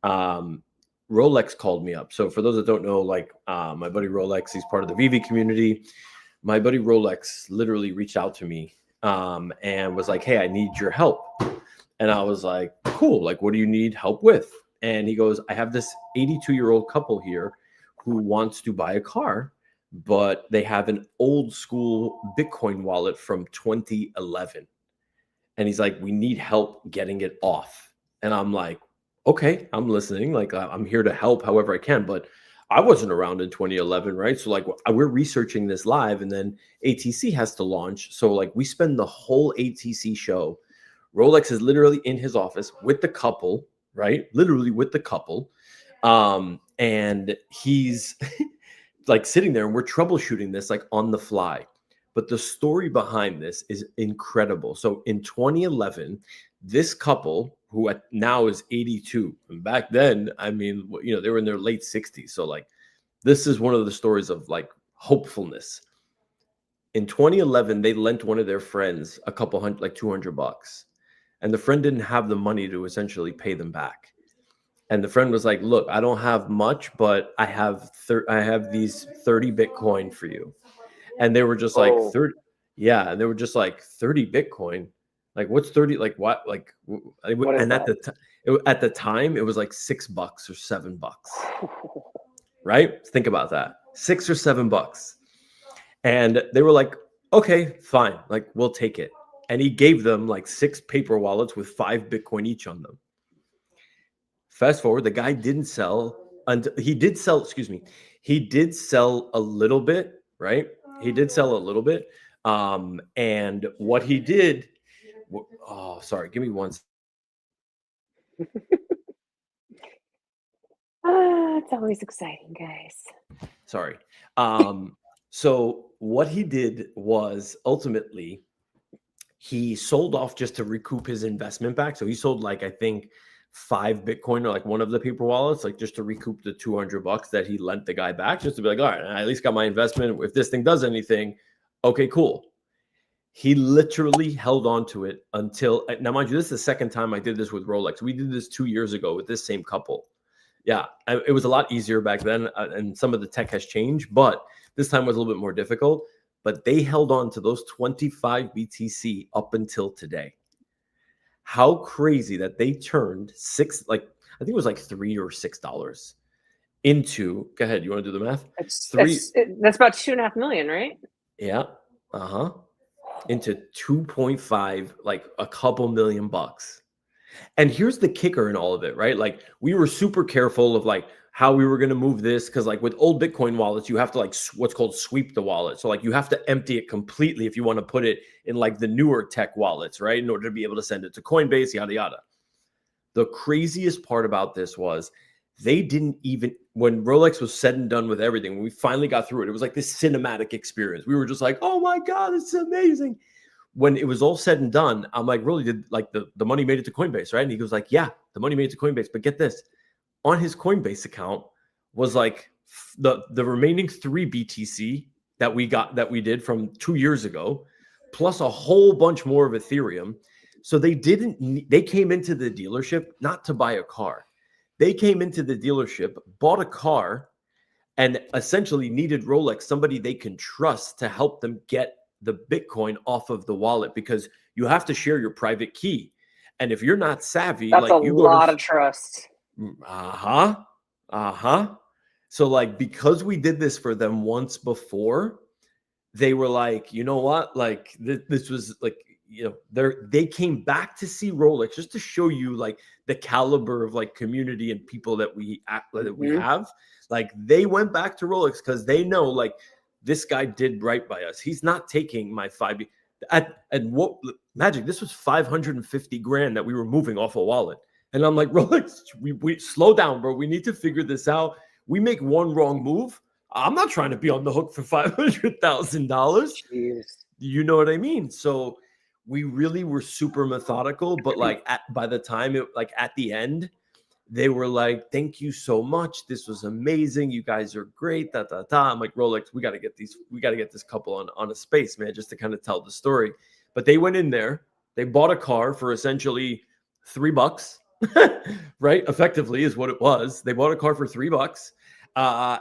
Rolex called me up. So for those that don't know, like my buddy Rolex, he's part of the veve community. My buddy Rolex literally reached out to me and was like, hey, I need your help. And I was like, cool. Like, what do you need help with? And he goes, I have this 82-year-old couple here who wants to buy a car, but they have an old school Bitcoin wallet from 2011. And he's like, we need help getting it off. And I'm like, okay, I'm listening. Like, I'm here to help however I can. But I wasn't around in 2011, right? So like we're researching this live, and then ATC has to launch. So like we spend the whole ATC show. Rolex is literally in his office with the couple, right? Literally with the couple. And he's like sitting there, and we're troubleshooting this like on the fly. But the story behind this is incredible. So in 2011, this couple, who now is 82, and back then, I mean, you know, they were in their late 60s. So like, this is one of the stories of like hopefulness. In 2011, they lent one of their friends a couple hundred, like $200, and the friend didn't have the money to essentially pay them back. And the friend was like, look, I don't have much, but I have these 30 Bitcoin for you. And they were just like 30. Yeah. And they were just like 30 Bitcoin. Like, what's 30? Like what? Like, What is and that? at the time, it was like $6 or $7, right? Think about that. $6 or $7. And they were like, okay, fine. Like, we'll take it. And he gave them like 6 paper wallets with 5 Bitcoin each on them. Fast forward, the guy didn't sell until he did sell, excuse me. He did sell a little bit, right? He did sell a little bit. And what he did, oh, sorry, give me one. It's always exciting, guys. Sorry. So what he did was ultimately he sold off just to recoup his investment back. So he sold like, I think 5 Bitcoin or like one of the paper wallets, like just to recoup the $200 that he lent the guy back, just to be like, all right, I at least got my investment. If this thing does anything, okay, cool. He literally held on to it until, now mind you, this is the second time I did this with Rolex. We did this 2 years ago with this same couple. Yeah, it was a lot easier back then, and some of the tech has changed, but this time was a little bit more difficult. But they held on to those 25 BTC up until today. How crazy that they turned I think it was like $3 or $6 into. Go ahead, you want to do the math? That's about 2.5 million, right? Yeah, into 2.5, like a couple $1 million. And here's the kicker in all of it, right? Like, we were super careful of like how we were going to move this, because like with old Bitcoin wallets, you have to like what's called sweep the wallet. So like you have to empty it completely if you want to put it in like the newer tech wallets, right? In order to be able to send it to Coinbase, yada, yada. The craziest part about this was they didn't even, when Rolex was said and done with everything, when we finally got through it, it was like this cinematic experience. We were just like, oh my God, it's amazing. When it was all said and done, I'm like, really, did like the money made it to Coinbase, right? And he goes like, yeah, the money made it to Coinbase. But get this, on his Coinbase account was like the remaining 3 BTC that we did from 2 years ago, plus a whole bunch more of Ethereum. So they came into the dealership not to buy a car. They came into the dealership, bought a car, and essentially needed Rolex, somebody they can trust, to help them get the Bitcoin off of the wallet, because you have to share your private key. And if you're not savvy, that's like a lot of trust. So like, because we did this for them once before, they were like, you know what? Like this was like, you know, they came back to see Rolex just to show you like the caliber of like community and people that we have. Like, they went back to Rolex because they know like this guy did right by us. He's not taking my 5. And what magic? This was 550 grand that we were moving off a wallet. And I'm like, Rolex, we slow down, bro. We need to figure this out. We make one wrong move, I'm not trying to be on the hook for $500,000. You know what I mean? So we really were super methodical, but like by the time at the end, they were like, thank you so much. This was amazing. You guys are great. I'm like, Rolex, we got to get this couple on a space, man, just to kind of tell the story. But they went in there, they bought a car for essentially $3. right? Effectively is what it was. They bought a car for $3,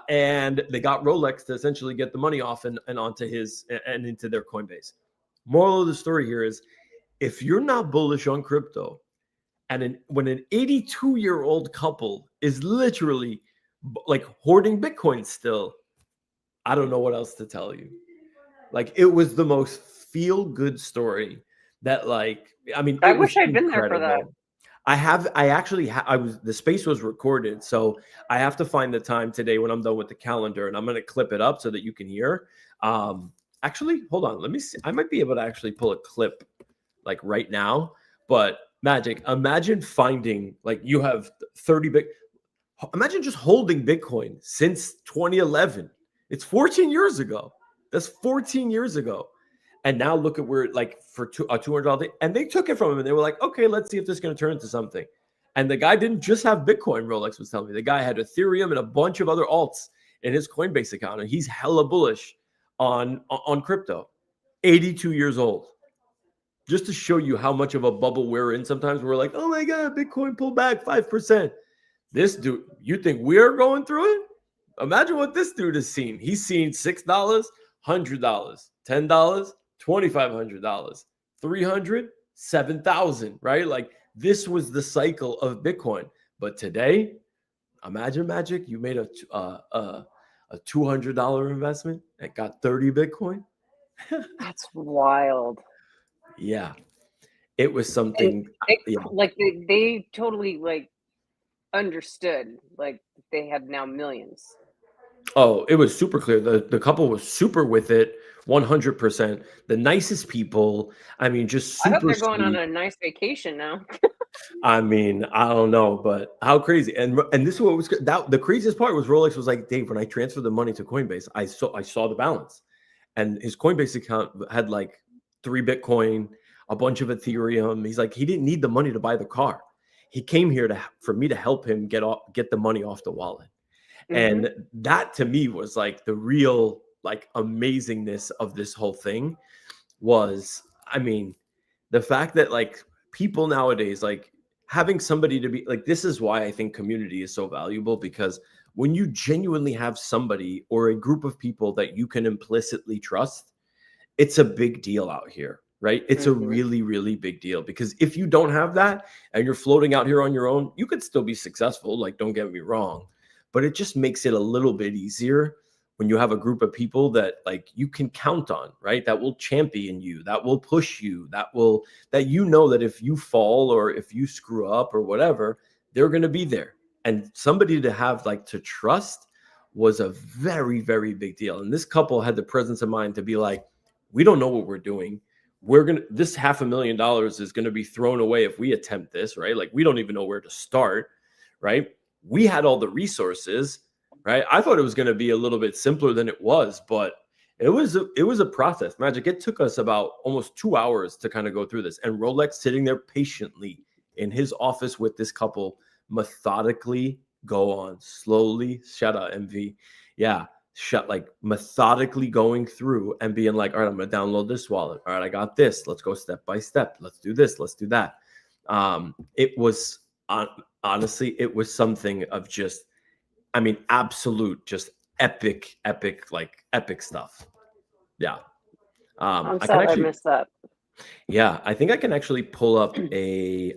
and they got Rolex to essentially get the money off and onto his and into their Coinbase. Moral of the story here is, if you're not bullish on crypto, and when an 82-year-old couple is literally like hoarding Bitcoin still, I don't know what else to tell you. Like, it was the most feel-good story that, like, I mean, I it was wish I'd been there for that. incredible. The space was recorded, so I have to find the time today when I'm done with the calendar, and I'm going to clip it up so that you can hear. Actually, hold on. Let me see. I might be able to actually pull a clip like right now, but Magic, imagine finding, like, you have 30 big, imagine just holding Bitcoin since 2011. It's 14 years ago. That's 14 years ago. And now look at where, like, for $200, and they took it from him and they were like, okay, let's see if this is going to turn into something. And the guy didn't just have Bitcoin, Rolex was telling me. The guy had Ethereum and a bunch of other alts in his Coinbase account, and he's hella bullish on crypto. 82 years old. Just to show you how much of a bubble we're in. Sometimes we're like, oh my God, Bitcoin pulled back 5%. This dude, you think we're going through it? Imagine what this dude has seen. He's seen $6, $100, $10, $2,500, $300, $7,000, right? Like, this was the cycle of Bitcoin. But today, imagine, Magic, you made a $200 investment and got 30 Bitcoin. That's wild. Yeah, it was something. Like they totally like understood, like they had now millions. Oh, it was super clear. The couple was super with it, 100%. The nicest people. I mean, just super. I hope they're going sweet. on a nice vacation now. I mean, I don't know, but how crazy. And this is what was that. The craziest part was Rolex was like, Dave, when I transferred the money to Coinbase, I saw the balance, and his Coinbase account had like 3 Bitcoin, a bunch of Ethereum. He's like, he didn't need the money to buy the car. He came here for me to help him get the money off the wallet. Mm-hmm. And that to me was like the real, like, amazingness of this whole thing was, I mean, the fact that, like, people nowadays, like, having somebody to be like, this is why I think community is so valuable, because when you genuinely have somebody or a group of people that you can implicitly trust, it's a big deal out here, right? It's a really, really big deal, because if you don't have that and you're floating out here on your own, you could still be successful. Like, don't get me wrong, but it just makes it a little bit easier when you have a group of people that, like, you can count on, right? That will champion you, that will push you, that you know that if you fall or if you screw up or whatever, they're going to be there. And somebody to have, like, to trust was a very, very big deal. And this couple had the presence of mind to be like, we don't know what we're doing. This $500,000 is going to be thrown away if we attempt this, right? Like, we don't even know where to start, right? We had all the resources, right? I thought it was going to be a little bit simpler than it was, but it was a process. Magic. It took us about almost 2 hours to kind of go through this, and Rolex sitting there patiently in his office with this couple, methodically go on slowly. Shout out MV. Yeah. Like, methodically going through and being like, all right, I'm going to download this wallet. All right, I got this. Let's go step by step. Let's do this. Let's do that. It was honestly, it was something of just, I mean, absolute, just epic stuff. Yeah. I'm sad I missed that. Yeah, I think I can actually pull up a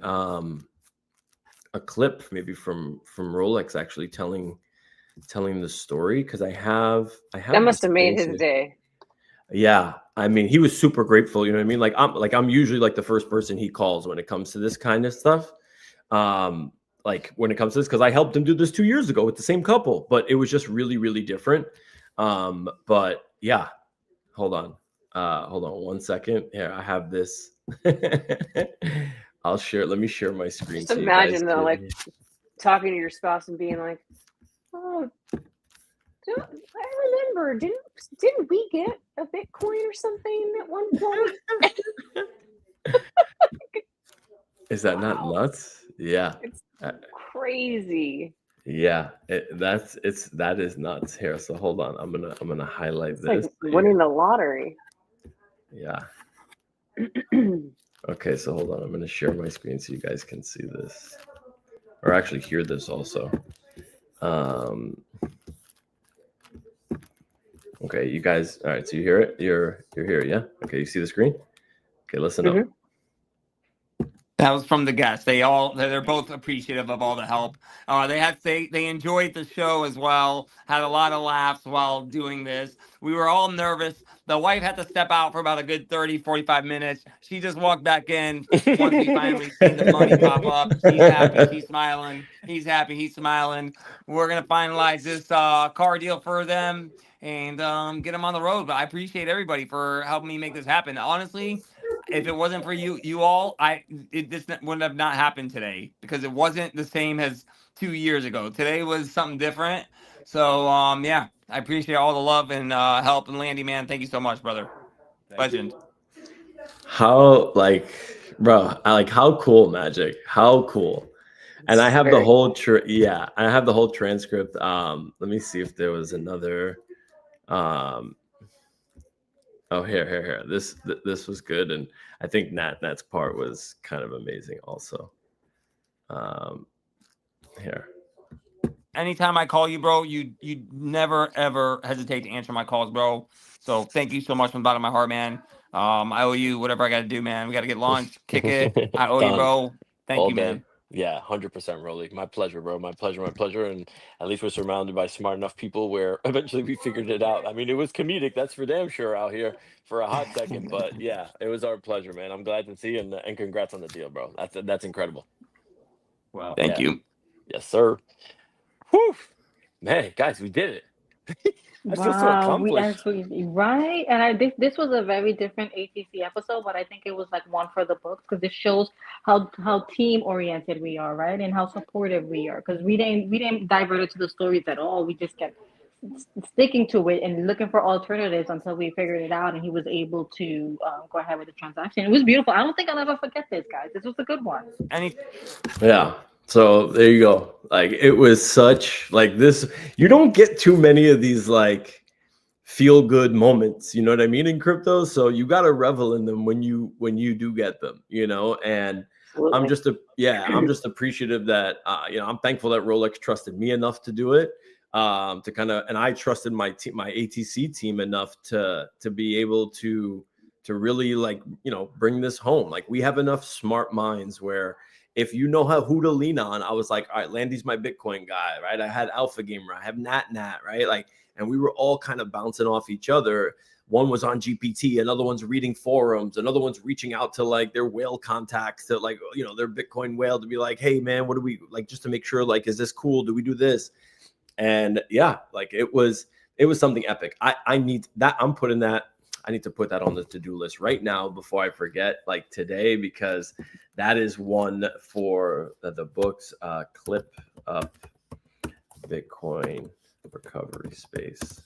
clip maybe from Rolex actually telling the story, because I have that must have made his day. Yeah, I mean, he was super grateful, you know what I mean? I'm usually like the first person he calls when it comes to this kind of stuff. Like, when it comes to this, because I helped him do this 2 years ago with the same couple, but it was just really, really different. But yeah, hold on 1 second. Here, I have this. I'll share. Let me share my screen. Just imagine though, like, talking to your spouse and being like, oh, I remember, didn't we get a Bitcoin or something at one point? Is that not nuts? Yeah, it's crazy. Yeah, that is nuts. Here, so hold on. I'm gonna highlight it's this. Like winning the lottery. Yeah. Okay, so hold on. I'm gonna share my screen so you guys can see this. or actually hear this also. Okay, you guys. All right, so you hear it. You're here, yeah. Okay, you see the screen. Okay, listen up. That was from the guests. They're both appreciative of all the help. They enjoyed the show as well. Had a lot of laughs while doing this. We were all nervous. The wife had to step out for about a good 30, 45 minutes. She just walked back in once we finally seen the money pop up. She's happy. She's smiling. He's happy. He's smiling. We're gonna finalize this car deal for them and get them on the road. But I appreciate everybody for helping me make this happen. Honestly, if it wasn't for you all, this wouldn't have not happened today because it wasn't the same as 2 years ago. Today was something different. So yeah, I appreciate all the love and help. And Landy, man, thank you so much, brother. Legend. How bro? How cool, Magic? How cool! And I have the whole I have the whole transcript. Let me see if there was another. Oh, here. This was good, and I think Nat's part was kind of amazing also. Here. Anytime I call you, bro, you never ever hesitate to answer my calls, bro. So thank you so much from the bottom of my heart, man. I owe you whatever I got to do, man. We got to get launched, kick it. I owe you, bro. Thank you, man. Yeah, 100%, Rolly. My pleasure, bro. My pleasure. And at least we're surrounded by smart enough people where eventually we figured it out. I mean, it was comedic, that's for damn sure out here for a hot second. But yeah, it was our pleasure, man. I'm glad to see you, and congrats on the deal, bro. That's incredible. Wow. Thank you. Yes, sir. Whew. Man, guys, we did it. I feel so accomplished. Right? And this was a very different ATC episode, but I think it was like one for the books because it shows how team oriented we are, right? And how supportive we are. Because we didn't divert it to the stories at all. We just kept sticking to it and looking for alternatives until we figured it out and he was able to go ahead with the transaction. It was beautiful. I don't think I'll ever forget this, guys. This was a good one. Yeah. So there you go. Like it was such this. You don't get too many of these feel good moments. You know what I mean in crypto. So you got to revel in them when you do get them. And absolutely. I'm just appreciative that I'm thankful that Rolex trusted me enough to do it. To kind of, and I trusted my team, my ATC team enough to be able to really bring this home. Like we have enough smart minds where. If you know who to lean on, I was like, all right, Landy's my Bitcoin guy, right? I had Alpha Gamer, I have Nat, right? And we were all kind of bouncing off each other. One was on GPT, another one's reading forums, another one's reaching out to their whale contacts to their Bitcoin whale to be like, hey man, what do we just to make sure is this cool? Do we do this? And yeah, it was something epic. I need that. I'm putting that. I need to put that on the to-do list right now before I forget, today, because that is one for the books. Clip up Bitcoin recovery space.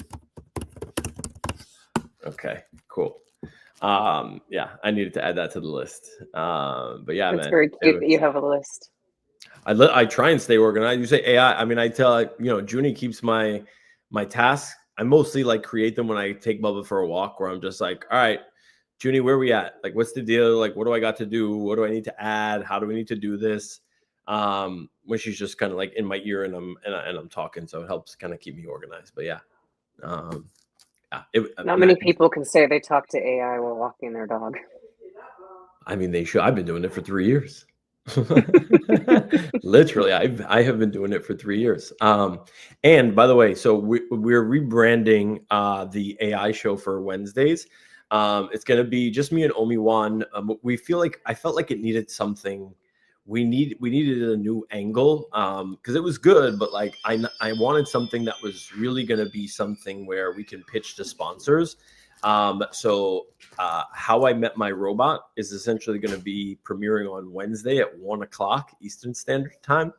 Okay, cool. Yeah, I needed to add that to the list. But yeah, it's very cute that you have a list. I try and stay organized. You say AI. I mean, I tell Junie keeps my tasks. I mostly create them when I take Bubba for a walk, where I'm just like, all right, Junie, where are we at? What's the deal? What do I got to do? What do I need to add? How do we need to do this? When she's just kind of in my ear and I'm talking, so it helps kind of keep me organized. But yeah, not many people can say they talk to AI while walking their dog. I mean, they should. I've been doing it for 3 years. Literally, I have been doing it for 3 years. And by the way, so we're rebranding the AI show for Wednesdays. It's gonna be just me and Omi Wan. I felt like it needed something. We needed a new angle because it was good, but I wanted something that was really gonna be something where we can pitch to sponsors. So How I Met My Robot is essentially going to be premiering on Wednesday at 1:00 Eastern Standard Time,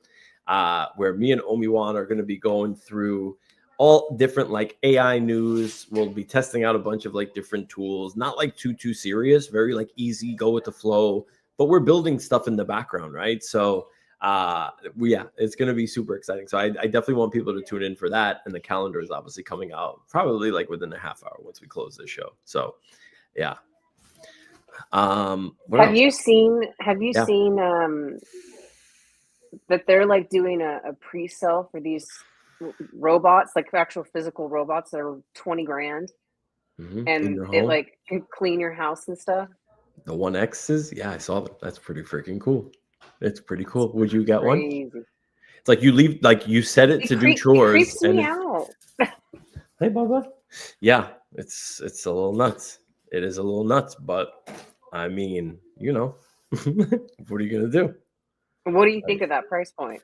where me and Omi-Wan are going to be going through all different AI news. We'll be testing out a bunch of different tools, not too serious, very easy, go with the flow, but we're building stuff in the background, right? So it's going to be super exciting. So I definitely want people to tune in for that. And the calendar is obviously coming out probably within a half hour once we close this show. So yeah. Have you seen that they're like doing a pre-sale for these robots, like actual physical robots that are 20 grand, In and your it home. like can clean your house and stuff. The 1X's, yeah, I saw that. That's pretty freaking cool. It's pretty It's cool. Would you get one? crazy. It's like you leave, like you set it to do It chores, creeps and me out. hey, Bubba. Yeah, it's a little nuts. It is a little nuts, but I mean, you know, what are you gonna do? What do you think of that price point?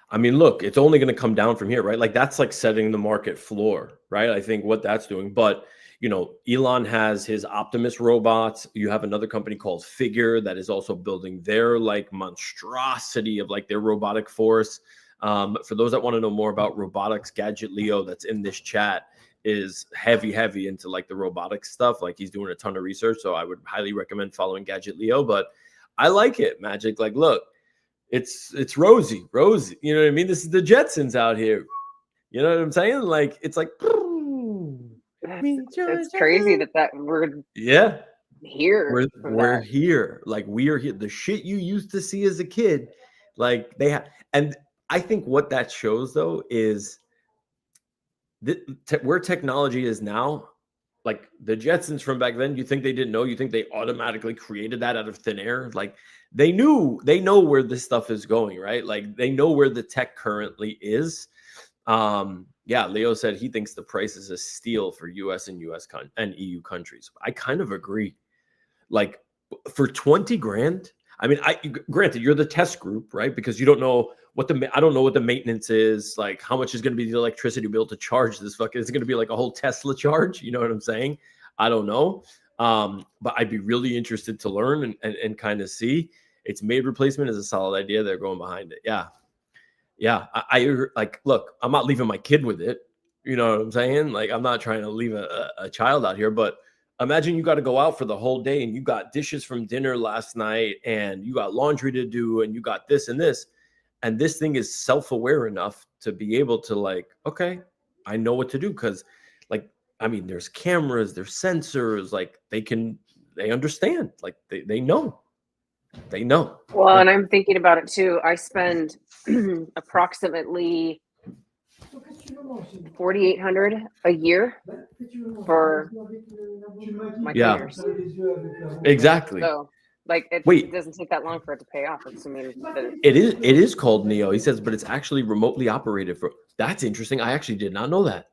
I mean, look, it's only going to come down from here, right? Like that's like setting the market floor, right? I think what that's doing. But, you know, Elon has his Optimus robots. You have another company called Figure that is also building their like monstrosity of like their robotic force. For those that want to know more about robotics, Gadget Leo that's in this chat is heavy into like the robotics stuff. Like he's doing a ton of research. So I would highly recommend following Gadget Leo. But I like it, Magic. Like, look. It's rosy, you know what I mean? This is the Jetsons out here. You know what I'm saying? Like it's like It's crazy that we're yeah, here for we're that. here. Like we are here. The shit you used to see as a kid, like they have. And I think what that shows though is where technology is now. Like the Jetsons from back then, you think they didn't know? You think they automatically created that out of thin air? Like they know where this stuff is going, right? Like they know where the tech currently is. Yeah, Leo said he thinks the price is a steal for US and and EU countries. I kind of agree. Like for 20 grand, I mean, granted you're the test group, right? Because you don't know I don't know what the maintenance is, like how much is going to be the electricity bill to charge this fucking, is it going to be like a whole Tesla charge? You know what I'm saying? I don't know. But I'd be really interested to learn and kind of see. Its made replacement is a solid idea. They're going behind it. Yeah. I like, look, I'm not leaving my kid with it. You know what I'm saying? Like, I'm not trying to leave a child out here, but imagine you got to go out for the whole day and you got dishes from dinner last night and you got laundry to do and you got this and this. And this thing is self-aware enough to be able to like, okay, I know what to do. Cause like, I mean, there's cameras, there's sensors, like they understand, like they know. Well, and I'm thinking about it too. I spend approximately $4,800 a year for my cleaners. Exactly. So like it doesn't take that long for it to pay off. It is called Neo. He says, but it's actually remotely operated for. That's interesting. I actually did not know that.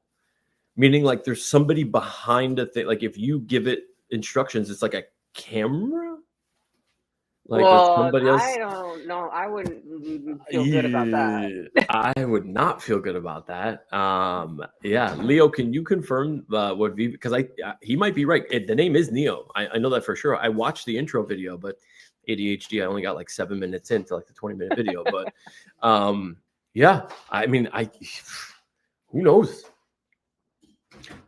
Meaning like there's somebody behind a thing. Like if you give it instructions, it's like a camera. Like well, somebody else. I don't know. I wouldn't feel good about that. I would not feel good about that. Yeah, Leo, can you confirm what veve? Because he might be right. The name is Neo. I know that for sure. I watched the intro video, but ADHD. I only got like 7 minutes into like the 20-minute video. But yeah, I mean, who knows?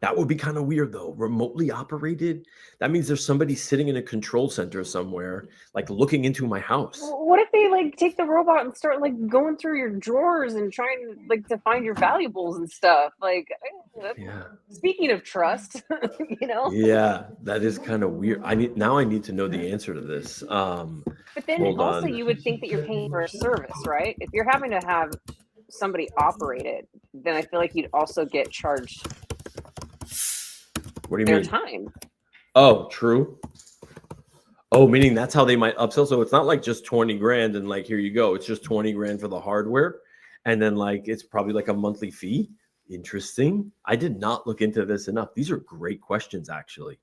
That would be kind of weird though. Remotely operated. That means there's somebody sitting in a control center somewhere, like looking into my house. What if they like take the robot and start like going through your drawers and trying like to find your valuables and stuff? Like, yeah. Speaking of trust, you know? Yeah, that is kind of weird. I need to know the answer to this. But then also you would think that you're paying for a service, right? If you're having to have somebody operate it, then I feel like you'd also get charged. What do you mean? Time. Oh, true. Oh, meaning that's how they might upsell. So it's not like just 20 grand and like, here you go. It's just 20 grand for the hardware. And then like, it's probably like a monthly fee. Interesting. I did not look into this enough. These are great questions, actually.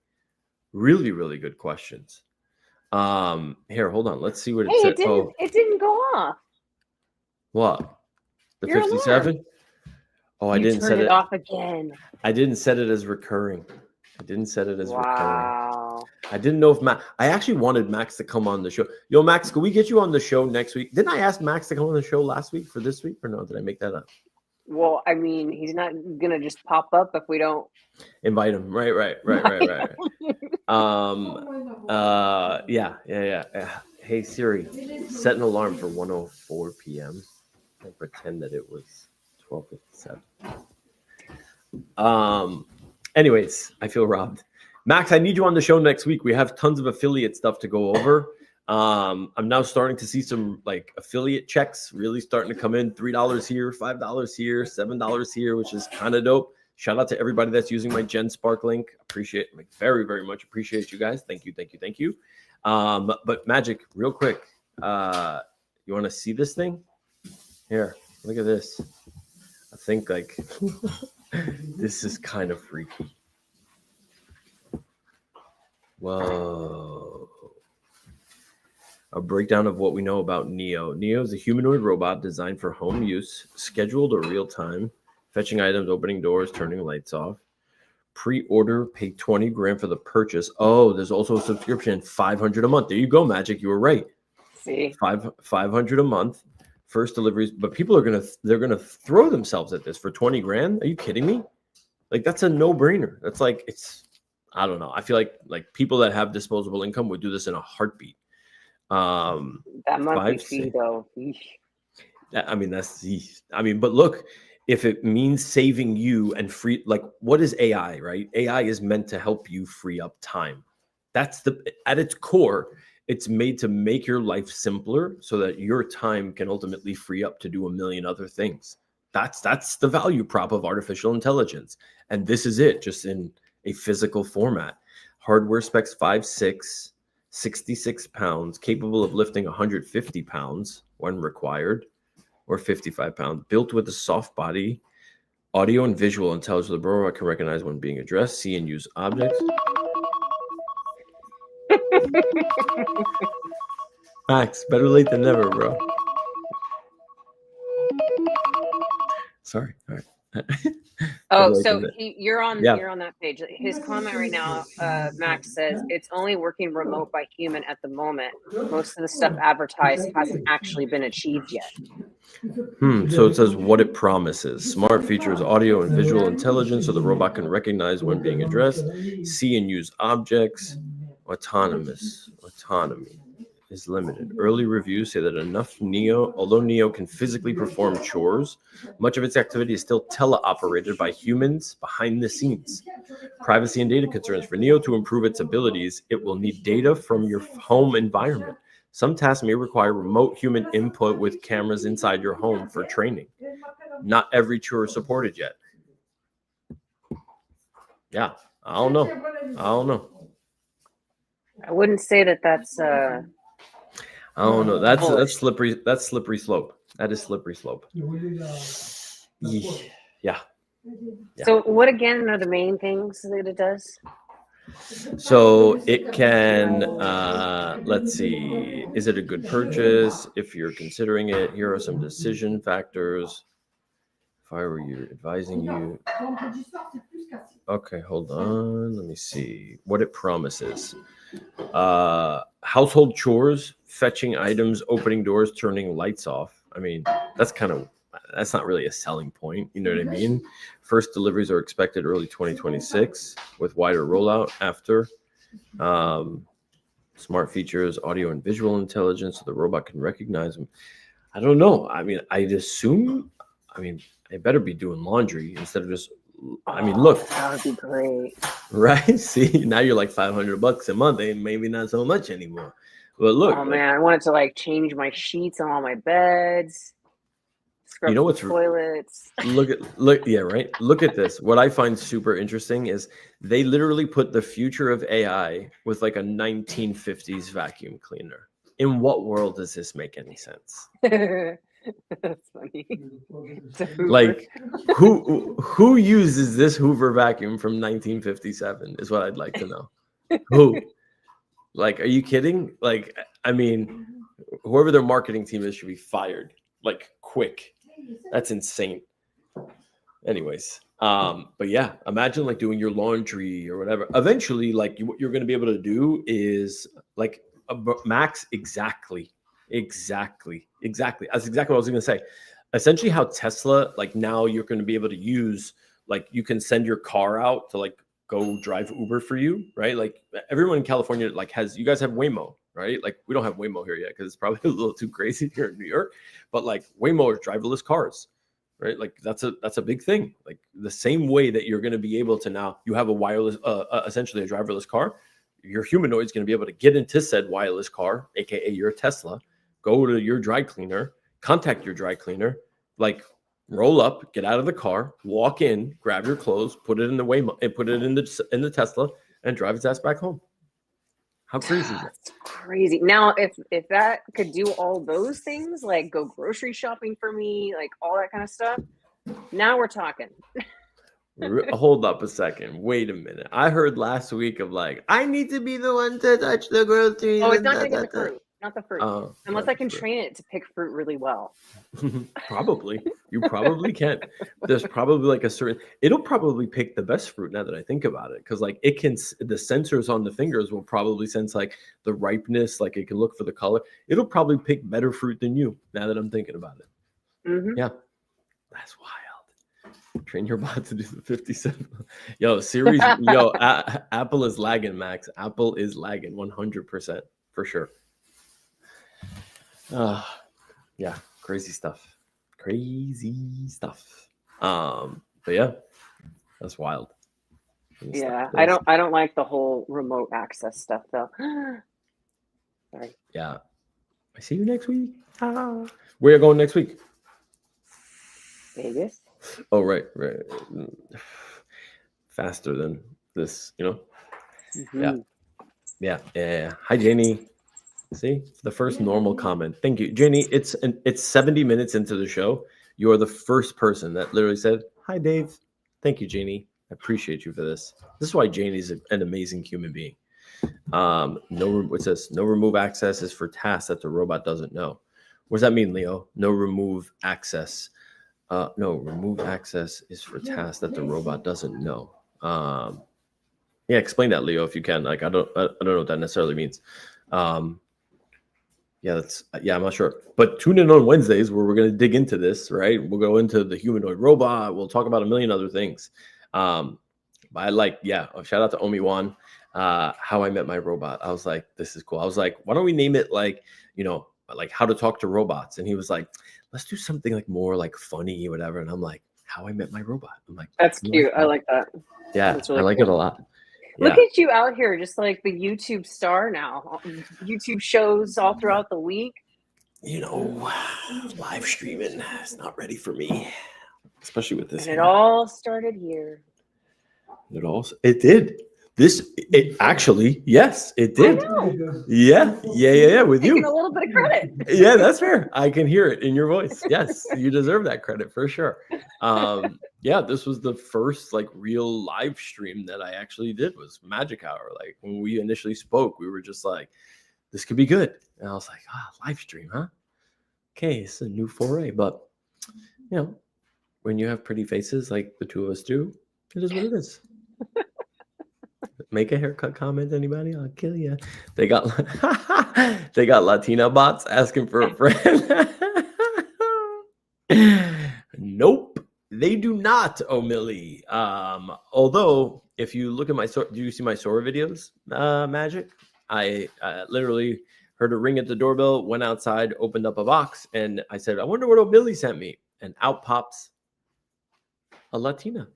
Really, really good questions. Here, hold on. Let's see what it said. It didn't go off. What? The 57? Oh, I didn't set it off again. I didn't set it as recurring. I didn't set it as recurring. I didn't know if I actually wanted Max to come on the show. Yo, Max, can we get you on the show next week? Didn't I ask Max to come on the show last week for this week? Or no, did I make that up? Well, I mean, he's not gonna just pop up if we don't invite him. Right. Yeah. Hey Siri, set an alarm for 1:04 p.m. and pretend that it was 12:57. Anyways, I feel robbed. Max, I need you on the show next week. We have tons of affiliate stuff to go over. I'm now starting to see some like affiliate checks really starting to come in. $3 here, $5 here, $7 here, which is kind of dope. Shout out to everybody that's using my Gen Spark link. Appreciate, like, very, very much appreciate you guys. Thank you, thank you, thank you. But Magic, real quick, you want to see this thing? Here, look at this. I think like this is kind of freaky. Whoa. A breakdown of what we know about Neo. Neo is a humanoid robot designed for home use, scheduled or real time, fetching items, opening doors, turning lights off. Pre-order, pay 20 grand for the purchase. Oh, there's also a subscription, 500 a month. There you go, Magic. You were right. See, 500 a month. First deliveries, but people are they're gonna throw themselves at this for 20 grand. Are you kidding me? Like, that's a no-brainer. That's like, it's, I don't know. I feel like people that have disposable income would do this in a heartbeat. that monthly fee though. Eesh. I mean, but look, if it means saving you and free, like, what is AI, right? AI is meant to help you free up time. That's at its core, it's made to make your life simpler so that your time can ultimately free up to do a million other things. That's the value prop of artificial intelligence. And this is it, just in a physical format. Hardware specs 5'6", 66 pounds, capable of lifting 150 pounds when required, or 55 pounds, built with a soft body, audio and visual intelligence. The robot can recognize when being addressed, see and use objects. Max, better late than never, bro. Sorry. All right. Oh, so you're on that page. His comment right now, Max says it's only working remote by human at the moment. Most of the stuff advertised hasn't actually been achieved yet. So it says what it promises. Smart features audio and visual intelligence so the robot can recognize when being addressed, see and use objects. Autonomy is limited. Early reviews say that although Neo can physically perform chores, much of its activity is still teleoperated by humans behind the scenes. Privacy and data concerns. For Neo to improve its abilities, it will need data from your home environment. Some tasks may require remote human input with cameras inside your home for training. Not every chore is supported yet. Yeah, I don't know. I wouldn't say that's I don't know. That's slippery. That's slippery slope. That is slippery slope. Yeah. So what again are the main things that it does? So it can, let's see, is it a good purchase? If you're considering it, here are some decision factors. If I were you, advising you. Okay, hold on. Let me see what it promises. Household chores, fetching items, opening doors, turning lights off. I mean, that's not really a selling point. You know what I mean? First deliveries are expected early 2026 with wider rollout after. Smart features, audio and visual intelligence, so the robot can recognize them. I don't know. I mean, I'd assume, I better be doing laundry instead of just, look. That would be great. Right? See, now you're like $500 a month. And maybe not so much anymore. But look. Oh, man, I wanted to like change my sheets on all my beds. You know what's toilets? Yeah, right. Look at this. What I find super interesting is they literally put the future of AI with like a 1950s vacuum cleaner. In what world does this make any sense? That's funny. Like, who uses this Hoover vacuum from 1957 is what I'd like to know. Who? Like, are you kidding? Like, whoever their marketing team is should be fired. Like, quick. That's insane. Anyways, but yeah, imagine like doing your laundry or whatever. Eventually, like what you're going to be able to do is like Max. Exactly. That's exactly what I was going to say. Essentially, how Tesla, like now you're going to be able to use, like you can send your car out to like go drive Uber for you, right? Like everyone in California, like you guys have Waymo, right? Like we don't have Waymo here yet because it's probably a little too crazy here in New York. But like Waymo are driverless cars, right? Like that's a big thing. Like the same way that you're going to be able to now, you have a wireless, essentially a driverless car. your humanoid is going to be able to get into said wireless car, aka your Tesla, go to your dry cleaner, contact your dry cleaner, like roll up, get out of the car, walk in, grab your clothes, put it in the Waymo, and put it in the Tesla, and drive his ass back home. How crazy is that? That's crazy. Now, if that could do all those things, like go grocery shopping for me, like all that kind of stuff, now we're talking. Hold up a second. Wait a minute. I heard last week of like, I need to be the one to touch the groceries. Oh, it's not going to get the fruit. Not the fruit. Unless I can fruit. train it to pick fruit really well. Probably. You probably can. There's probably like a certain, it'll probably pick the best fruit now that I think about it. Cause like it can, the sensors on the fingers will probably sense like the ripeness, like it can look for the color. It'll probably pick better fruit than you now that I'm thinking about it. Mm-hmm. Yeah. That's wild. Train your bot to do the 57. Yo, series. Yo, Apple is lagging, Max. Apple is lagging 100% for sure. Yeah, crazy stuff. Crazy stuff. But yeah, that's wild. Yeah, I don't like the whole remote access stuff though. Sorry. Yeah. I see you next week. Where are you going next week? Vegas. Oh, right. Faster than this, you know? Mm-hmm. Yeah. Hi, Jenny. See, the first normal comment. Thank you, Jenny. It's 70 minutes into the show. You are the first person that literally said, "Hi, Dave." Thank you, Jenny. I appreciate you for this. This is why Janie's an amazing human being. It says no remove access is for tasks that the robot doesn't know. What does that mean, Leo? No remove access. No, remove access is for tasks that the robot doesn't know. Yeah, explain that, Leo, if you can. Like, I don't know what that necessarily means. I'm not sure. But tune in on Wednesdays where we're going to dig into this, right? We'll go into the humanoid robot. We'll talk about a million other things. But shout out to Omi Wan, How I Met My Robot. I was like, this is cool. I was like, why don't we name it like, like How to Talk to Robots? And he was like, let's do something like more like funny or whatever. And I'm like, How I Met My Robot. I'm like, that's cute. I like that. Yeah, really I like cool. It a lot. Look at you out here, just like the YouTube star now. YouTube shows all throughout the week. Live streaming is not ready for me, especially with this. And it all started here. It did. It actually, yes, it did. Yeah. With you. Taking a little bit of credit. Yeah, that's fair. I can hear it in your voice. Yes, you deserve that credit for sure. This was the first like real live stream that I actually did was Magic Hour. Like when we initially spoke, we were just like, this could be good. And I was like, live stream, huh? Okay, it's a new foray. But when you have pretty faces like the two of us do, it is what it is. Make a haircut comment, anybody? I'll kill you. They got Latina bots asking for a friend. Nope, they do not, O'Milly. Although, if you look at do you see my Sora videos, Magic? I literally heard a ring at the doorbell, went outside, opened up a box, and I said, I wonder what O'Milly sent me. And out pops a Latina,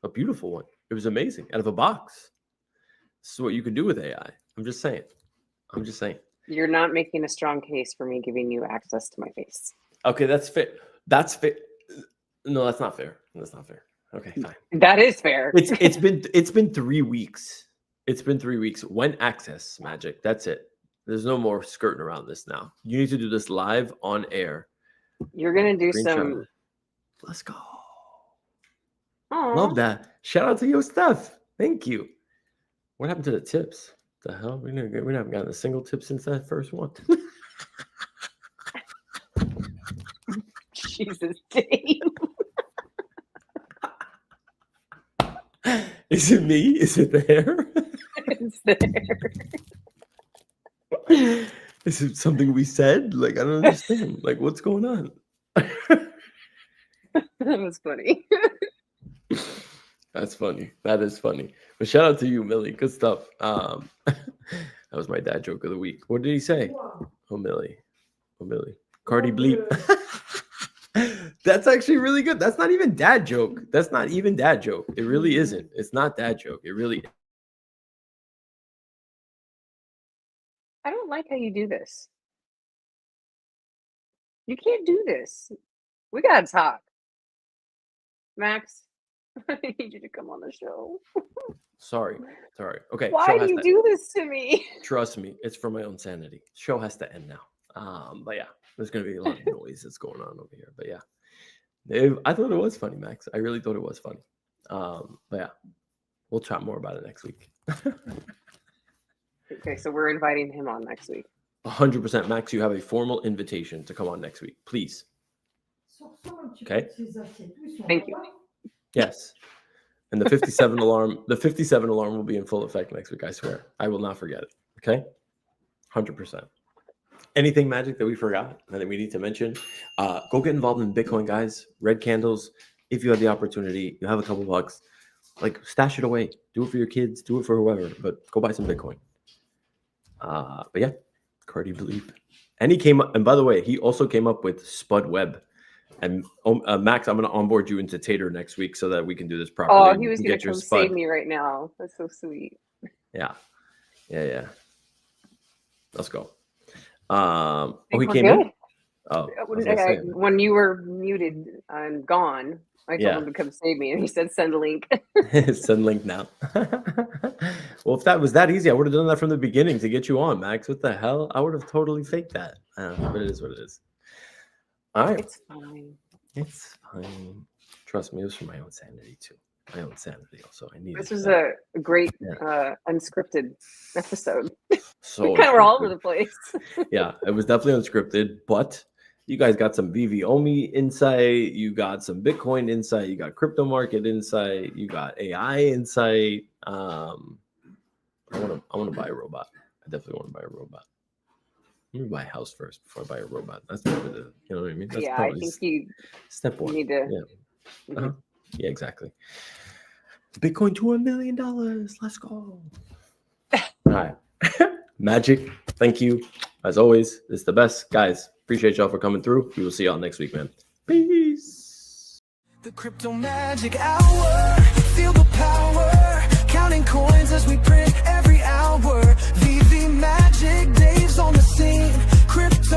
a beautiful one. It was amazing, out of a box. This is what you can do with AI. I'm just saying. You're not making a strong case for me giving you access to my face. Okay, that's fair. That's fair. No, that's not fair. That's not fair. Okay, fine. That is fair. It's been 3 weeks. It's been 3 weeks. When access, Magic. That's it. There's no more skirting around this now. You need to do this live on air. You're gonna do some. Let's go. Aww. Love that. Shout out to your stuff. Thank you. What happened to the tips? The hell? We haven't gotten a single tip since that first one. Jesus, Dave. Is it me? Is it there? It's there. Is it something we said? Like, I don't understand. Like, what's going on? That was funny. That's funny. That is funny. But shout out to you, Millie. Good stuff. That was my dad joke of the week. What did he say? Oh, Millie. Cardi bleep. That's actually really good. That's not even dad joke. It really isn't. It's not dad joke. It really I don't like how you do this. You can't do this. We gotta talk. Max, I need you to come on the show. Sorry. Okay. Why do you do this to me? Trust me, it's for my own sanity. Show has to end now. But yeah, there's gonna be a lot of noise that's going on over here. But yeah, I thought it was funny, Max. I really thought it was funny. But yeah, we'll chat more about it next week. Okay, so we're inviting him on next week. 100%, Max. You have a formal invitation to come on next week, please. Okay. Thank you. Yes. And the 57 alarm, will be in full effect next week. I swear, I will not forget it. Okay. 100%. Anything magic that we forgot that we need to mention? Go get involved in Bitcoin, guys. Red candles. If you have the opportunity, you have a couple bucks, like stash it away. Do it for your kids. Do it for whoever. But go buy some Bitcoin. But yeah, Cardi Believe. And he came up, and by the way, he also came up with Spud Web. And Max, I'm going to onboard you into Tater next week so that we can do this properly. Oh, he was going to come save me right now. That's so sweet. Yeah. Let's go. He came in. Oh, when you were muted and gone, I told him to come save me, and he said, "Send a link." Send link now. Well, if that was that easy, I would have done that from the beginning to get you on, Max. What the hell? I would have totally faked that. But it is what it is. All right. It's fine. It's fine. Trust me, it was for my own sanity too. My own sanity also. I need. This was a great unscripted episode. So we kind of were all over the place. Yeah, it was definitely unscripted, but you guys got some VVOMI insight. You got some Bitcoin insight. You got crypto market insight. You got AI insight. I want to buy a robot. I definitely want to buy a robot. Let me buy a house first before I buy a robot. That's probably the, you know what I mean? That's I think you step one. You need to. Yeah. Mm-hmm. Yeah, exactly. Bitcoin to $1 million. Let's go. All right. Magic. Thank you. As always, it's the best. Guys, appreciate y'all for coming through. We will see y'all next week, man. Peace. The crypto magic hour. Feel the power. Counting coins as we print every hour. VV magic days on the scene. Crypto